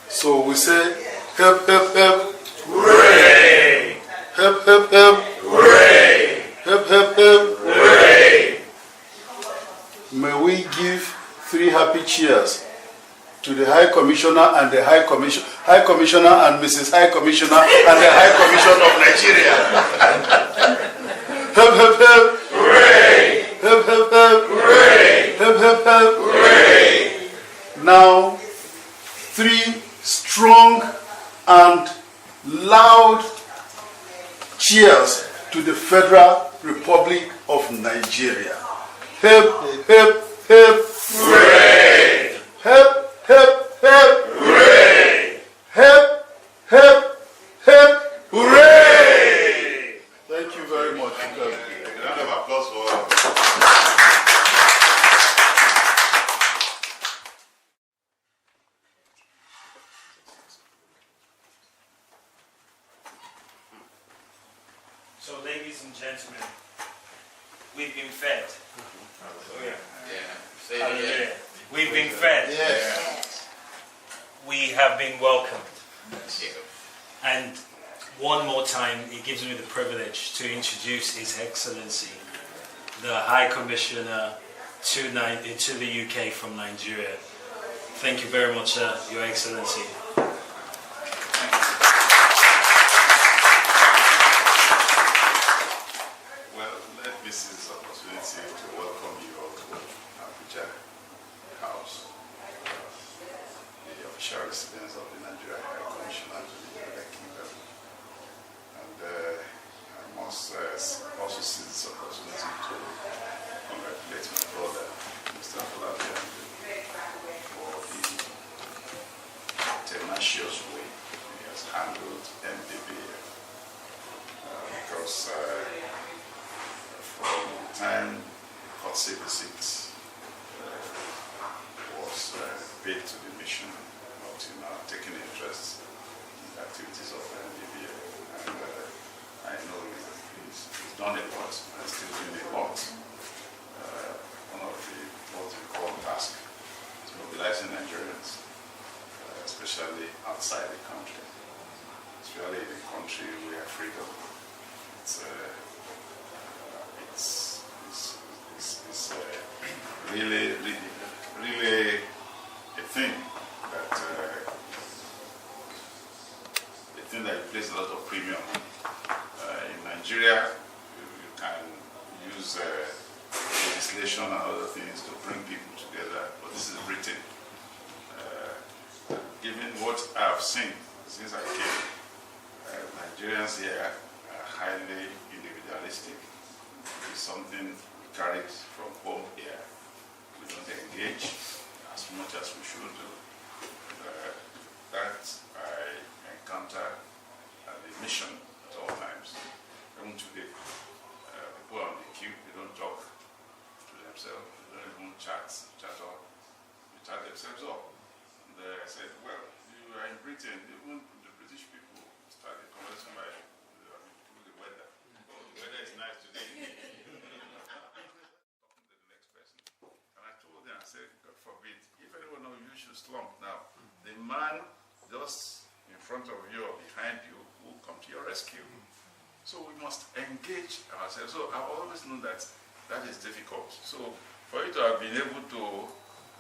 So we say, hip, hip, hip, hooray! Hip, hip, hip, hooray! Hip, hip, hip, hooray! May we give 3 happy cheers to the High Commissioner and the High Commissioner and Mrs. High Commissioner and the High Commission of Nigeria. Hip, hip, hip, hooray! Hip, hip, hip, hooray! Hip, hip, hip, hooray! Now, 3 strong and loud cheers to the Federal Republic of Nigeria. Hip, hip, hip, hooray! Hip, hip, hip, hooray! Hip, hip, hip, hooray! Thank you very much. A round of applause for So, ladies and gentlemen, we've been fed. Hallelujah. Yeah. Say it Hallelujah. again. We've been fed. Yes. We have been welcomed. Yeah. And one more time, it gives me the privilege to introduce His Excellency, the High Commissioner to the UK from Nigeria. Thank you very much, Your Excellency. Well, let me seize this opportunity to welcome you all to Abuja House, the official residence of the Nigeria High Commissioner to the United Kingdom. And I must also seize this opportunity to congratulate my brother, Mr. Falabi, for the tenacious way he has handled NBBF. Because from the time courtesy visit was paid to the mission, up to now taking interest in the activities of NBBF. And I know he's done a lot and still doing a lot. One of the what we call tasks is mobilizing Nigerians, especially outside the country, especially in a country where freedom it's really a thing that you place a lot of premium on. In Nigeria, you can use legislation and other things to bring people together, but this is Britain. Given what I've seen since I came, Nigerians here are highly individualistic. It's something we carry from home here. We don't engage as much as we should do. That I yourselves up. And I said, well, you are in Britain, even the British people started conversing by the weather. Oh, the weather is nice today. Talking to the next person. And I told them, I said, God forbid, if anyone of you should slump now, the man just in front of you or behind you will come to your rescue. So we must engage ourselves. So I've always known that that is difficult. So for you to have been able to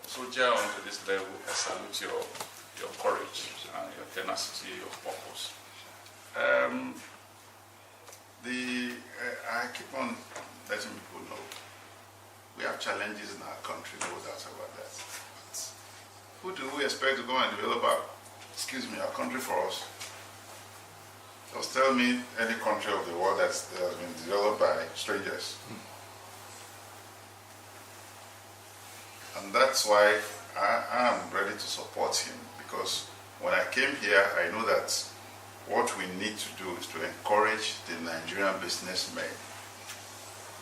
soldier on to this level, I salute your courage and your tenacity, your purpose. I keep on letting people know we have challenges in our country, no doubt about that. But who do we expect to go and develop our country for us? Just tell me any country of the world that has been developed by strangers. And that's why I am ready to support him, because when I came here, I know that what we need to do is to encourage the Nigerian businessmen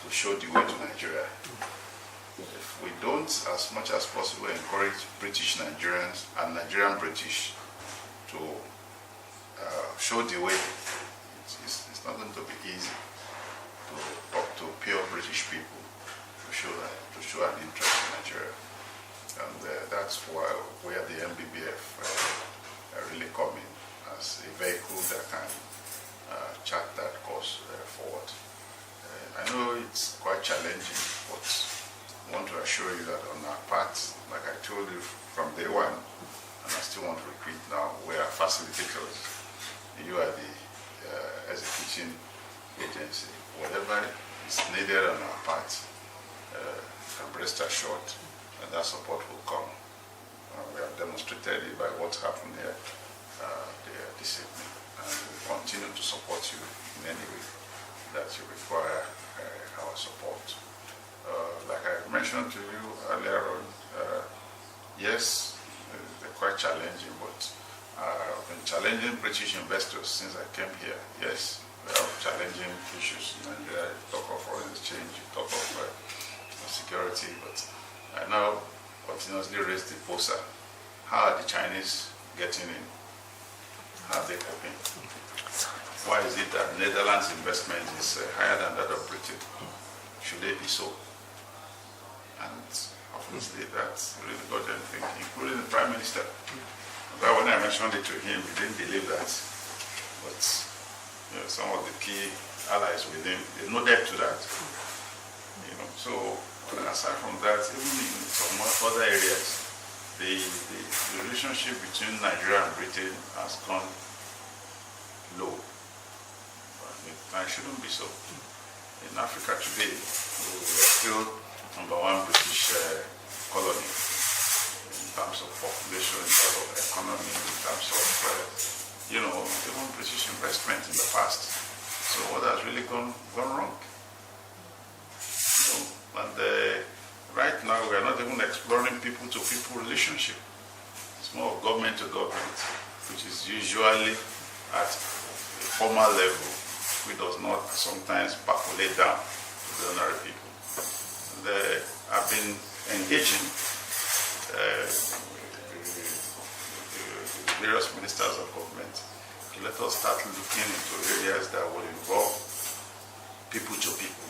to show the way to Nigeria. If we don't, as much as possible, encourage British Nigerians and Nigerian British to show the way, it's not going to be easy to talk to pure British people to show an interest in Nigeria. And that's where the NBBF really come in as a vehicle that can chart that course forward. I know it's quite challenging, but I want to assure you that on our part, like I told you from day one, and I still want to repeat now, we are facilitators. You are the executing agency. Whatever is needed on our part, can rest assured that that support will come. We have demonstrated it by what happened here this evening, and we will continue to support you in any way that you require our support. Like I mentioned to you earlier on, yes, they're quite challenging, but I've been challenging British investors since I came here. Yes, we have challenging issues in Nigeria. You talk of foreign exchange, you talk of security, but I now continuously raise the poster. How are the Chinese getting in? How are they coping? Why is it that Netherlands' investment is higher than that of Britain? Should they be so? And obviously that really got them thinking, including the Prime Minister. But when I mentioned it to him, he didn't believe that. But some of the key allies with him, they nodded to that. So aside from that, even in some other areas, the relationship between Nigeria and Britain has gone low. And it shouldn't be so. In Africa today, we are still #1 British colony in terms of population, in terms of economy, in terms of, even British investment in the past. So what has really gone wrong? And right now we are not even exploring people-to-people relationship. It's more of government to government, which is usually at a formal level, which does not sometimes percolate down to the ordinary people. And, I've been engaging various ministers of government to let us start looking into areas that will involve people to people.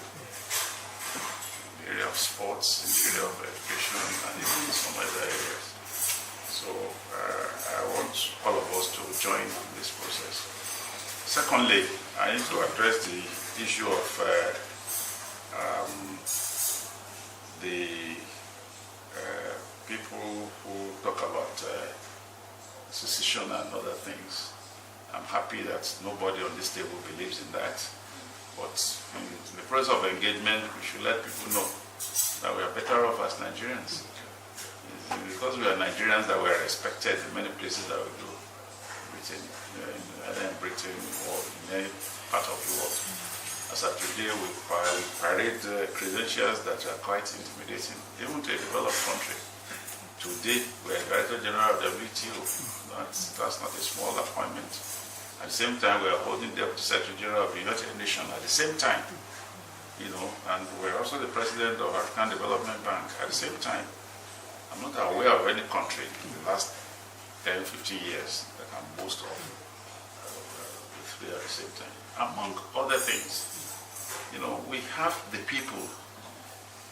Area of sports, in the area of education, and even some other areas. So I want all of us to join in this process. Secondly, I need to address the issue of the people who talk about secession and other things. I'm happy that nobody on this table believes in that. But in the process of engagement, we should let people know that we are better off as Nigerians. It's because we are Nigerians that we are respected in many places that we do, either in Britain or in any part of the world. As of today, we parade credentials that are quite intimidating, even to a developed country. Today, we are Director General of the WTO. That's not a small appointment. At the same time, we are holding Deputy Secretary General of the United Nations at the same time, and we're also the President of African Development Bank at the same time. And I'm not aware of any country in the last 10, 15 years that can boast of the three at the same time. Among other things, we have the people,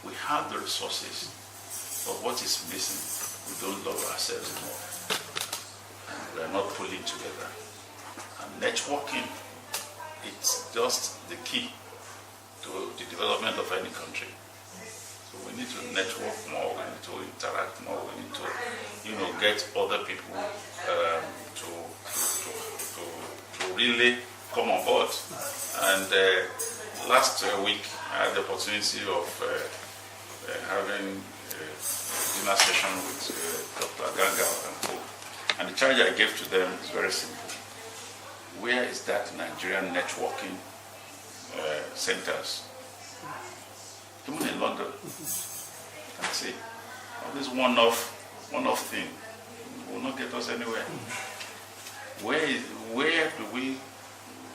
we have the resources, but what is missing? We don't love ourselves enough. And we are not pulling together. And networking, it's just the key to the development of any country. So we need to network more, we need to interact more, we need to, get other people to really come on board. And last week I had the opportunity of having a dinner session with Dr. Gala and co. And the charge I gave to them is very simple. Where is that Nigerian networking centers? Even in London. And say, this one-off thing will not get us anywhere. Where do we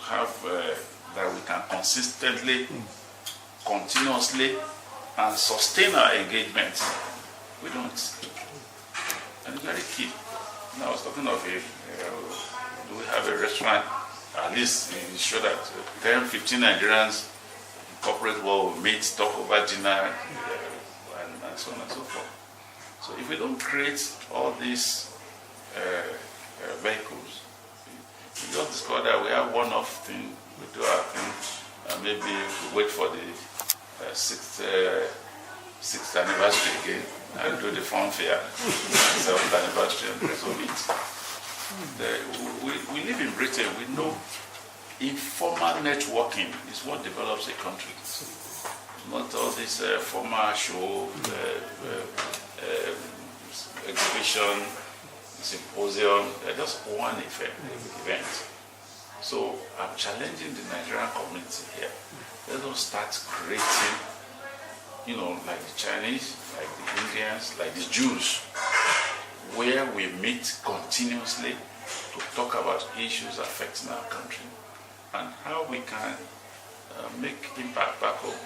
have that we can consistently, continuously, and sustain our engagement? We don't. And it's very key. Now I was talking of do we have a restaurant? At least ensure that 10, 15 Nigerians in corporate world will meet, talk over dinner, and so on and so forth. So if we don't create all these vehicles, we just discover that we have one-off thing, we do our thing, and maybe we wait for the sixth anniversary again and do the fanfare, and 7th anniversary and the rest of it. We live in Britain, we know informal networking is what develops a country. Not all this formal show, exhibition, symposium, they're just one event. So I'm challenging the Nigerian community here. Let us start creating, like the Chinese, like the Indians, like the Jews, where we meet continuously to talk about issues affecting our country and how we can make impact back home.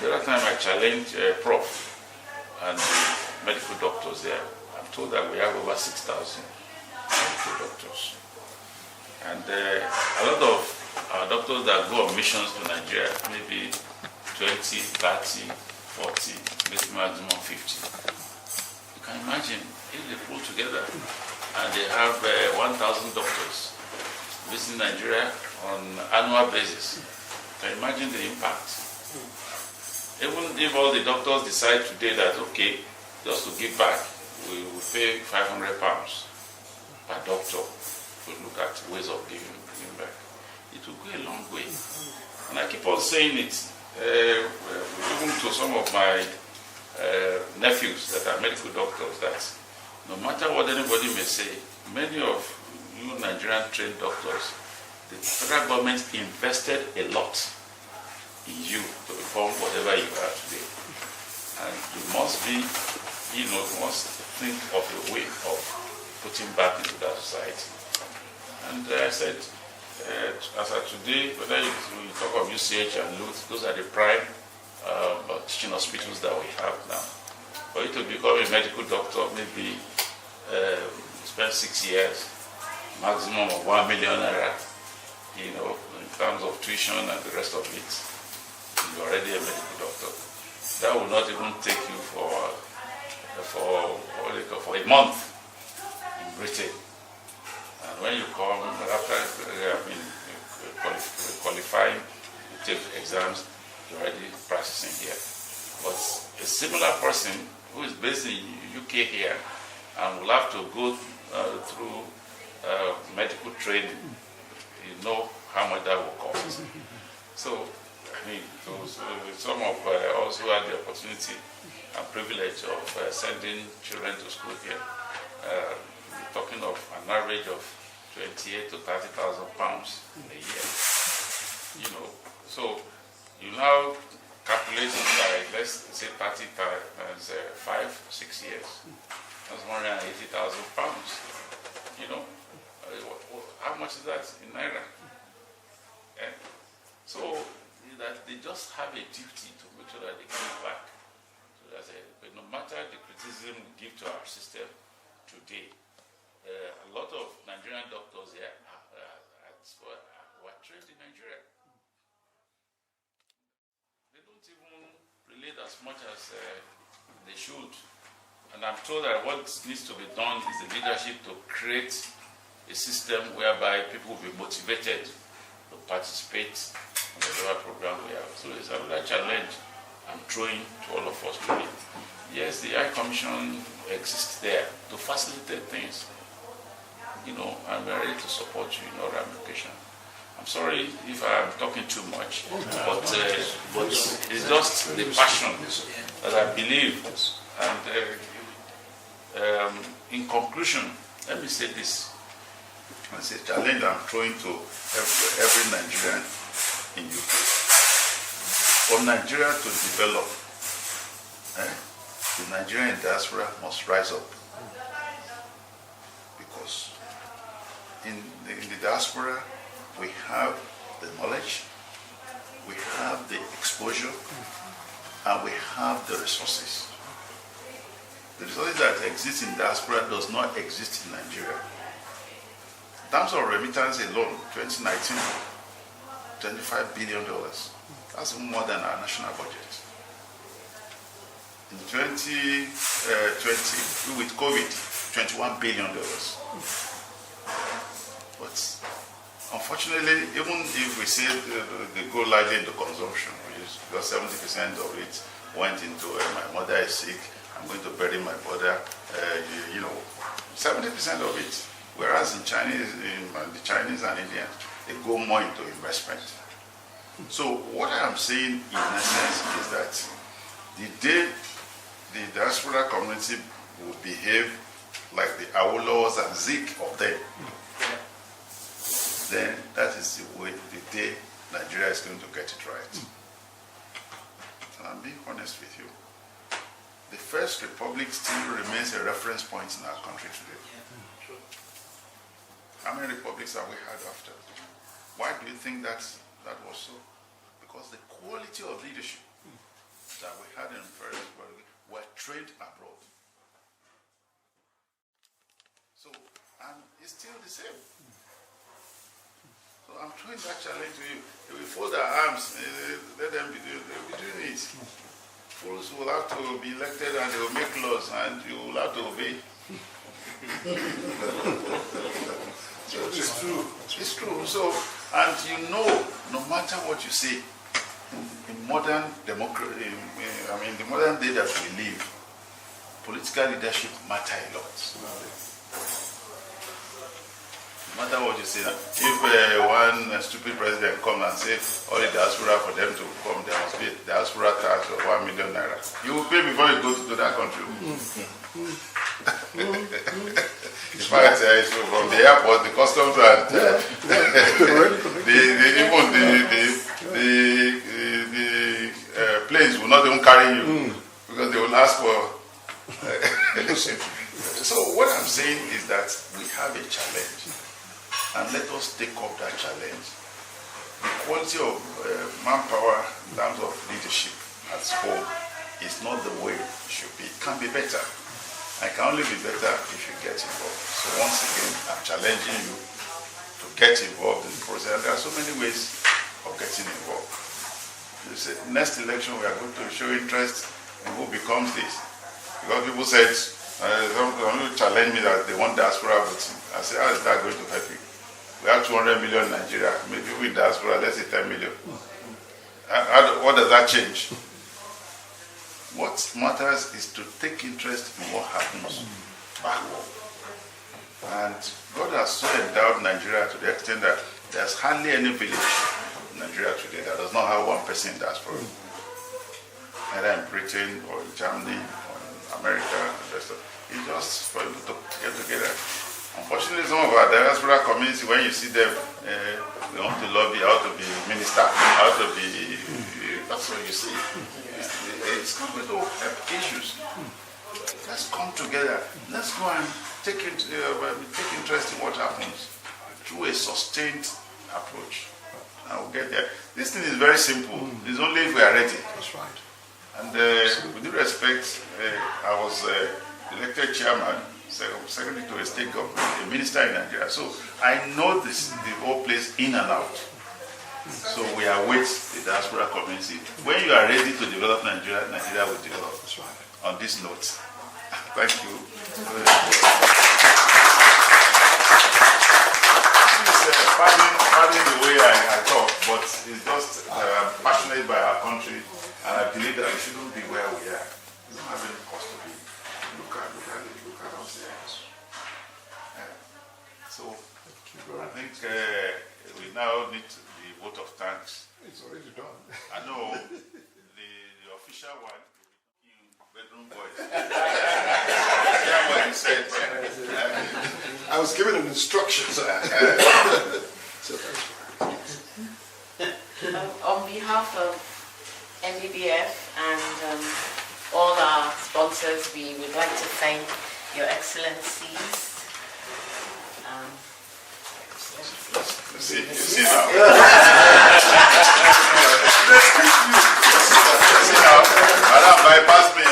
The other time I challenged Prof and medical doctors there. I'm told that we have over 6,000 medical doctors. And a lot of our doctors that go on missions to Nigeria, maybe 20, 30, 40, maybe maximum 50. You can imagine if they pull together and they have 1,000 doctors visiting Nigeria on an annual basis. You can imagine the impact. Even if all the doctors decide today that, okay, just to give back, we will pay £500 per doctor to look at ways of giving back, it will go a long way. And I keep on saying it, even to some of my nephews that are medical doctors, that no matter what anybody may say, many of you Nigerian trained doctors, the federal government invested a lot in you to become whatever you are today. And you must be, you must think of a way of putting back into that society. And I said, as of today, whether you talk of UCH and LUTH, those are the prime teaching hospitals that we have now. For you to become a medical doctor, maybe spend 6 years, maximum of 1 million naira, in terms of tuition and the rest of it. You're already a medical doctor. That will not even take you for a month in Britain. And when you come, after qualifying, you take exams, you're already practicing here. But a similar person who is based in UK here and will have to go through medical training, you know how much that will cost. So, some of us who had the opportunity and privilege of sending children to school here, talking of an average of 28 to 30,000 pounds a year. So you now calculate it by, let's say, 30 times 5-6 years. That's 180,000 pounds. How much is that in naira? So that they just have a duty to make sure that they give back. So that's it. But no matter the criticism criticism we give to our system today. A lot of Nigerian doctors here were trained in Nigeria. They don't even relate as much as they should. And I'm told that what needs to be done is the leadership to create a system whereby people will be motivated to participate in whatever program we have. So it's another challenge I'm throwing to all of us today. Yes, the High Commission exists there to facilitate things, and we're ready to support you in all ramifications. I'm sorry if I'm talking too much, but it's just the passion that I believe. And in conclusion, let me say this. It's a challenge I'm throwing to every Nigerian in UK. For Nigeria to develop, the Nigerian diaspora must rise up. Because in the diaspora, we have the knowledge, we have the exposure, and we have the resources. The resources that exist in diaspora does not exist in Nigeria. In terms of remittance alone, 2019, $25 billion. That's more than our national budget. In 2020, with COVID, $21 billion. But unfortunately, even if we say they go largely into consumption, which is because 70% of it went into my mother is sick, I'm going to bury my brother, 70% of it. Whereas in the Chinese and Indians, they go more into investment. So what I am saying in essence is that the day the diaspora community will behave like the Awolos and Zik of them, then that is the day Nigeria is going to get it right. And I'm being honest with you. The First Republic still remains a reference point in our country today. How many republics have we had after? Why do you think that was so? Because the quality of leadership that we had in the First Republic were trained abroad. So, and it's still the same. So I'm throwing that challenge to you. If we fold our arms, let them be doing it. Fools will have to be elected and they will make laws and you will have to obey. So it's true. It's true. So, and no matter what you say, in modern democracy, the modern day that we live, political leadership matter a lot. No matter what you say, if one stupid president comes and says all the diaspora for them to come, there must be a diaspora tax of 1 million naira. You will pay before you go to that country. In fact, from the airport, the customs and the planes will not even carry you because they will ask for. So what I'm saying is that we have a challenge. And let us take up that challenge. The quality of manpower in terms of leadership at home is not the way it should be. It can be better. It can only be better if you get involved. So once again, I'm challenging you to get involved in the process. And there are so many ways of getting involved. You say, next election we are going to show interest in who becomes this. Because people said, someone challenge me that they want diaspora voting. I say, how is that going to help you? We have 200 million in Nigeria, maybe we in diaspora, let's say 10 million. What does that change? What matters is to take interest in what happens back home. And God has so endowed Nigeria to the extent that there's hardly any village in Nigeria today that does not have one person in diaspora. Either in Britain or in Germany or in America and the rest of it. It's just for people to get together. Unfortunately, some of our diaspora community, when you see them, they want to lobby how to be minister, how to be. That's what you see. It's not going to help issues. Let's come together. Let's go and take interest in what happens through a sustained approach. And we'll get there. This thing is very simple. It's only if we are ready. That's right. And with due respect, I was elected chairman, secretary to a state government, a minister in Nigeria. So I know the whole place in and out. So we await the diaspora community. When you are ready to develop Nigeria, Nigeria will develop. On this note, thank you. Pardon the way I talk, but it's just I'm passionate by our country, and I believe that we shouldn't be where we are. We don't have any cause to be. Look at us here. So I think we now need the vote of thanks. It's already done. I know the official one. Bedroom boys. What he said. I was given an instruction. So on behalf of NBBF and all our sponsors, we would like to thank Your Excellencies. See now. Madam, bypass me.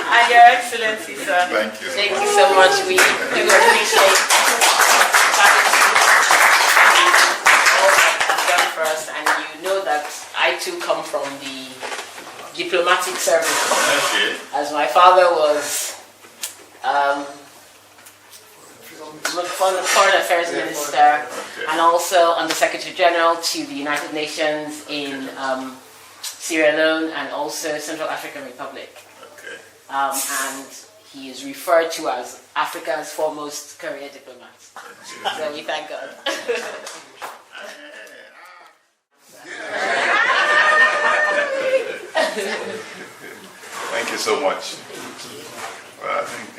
And Your Excellency, sir. Thank you. Thank you so much. We appreciate all that you've done for us, and you know that I too come from the diplomatic service. Okay. As my father was Foreign Affairs Minister, and also Under Secretary General to the United Nations in Sierra Leone and also Central African Republic. Okay. And he is referred to as Africa's foremost career diplomat. So we thank God. Thank you so much. Well, I think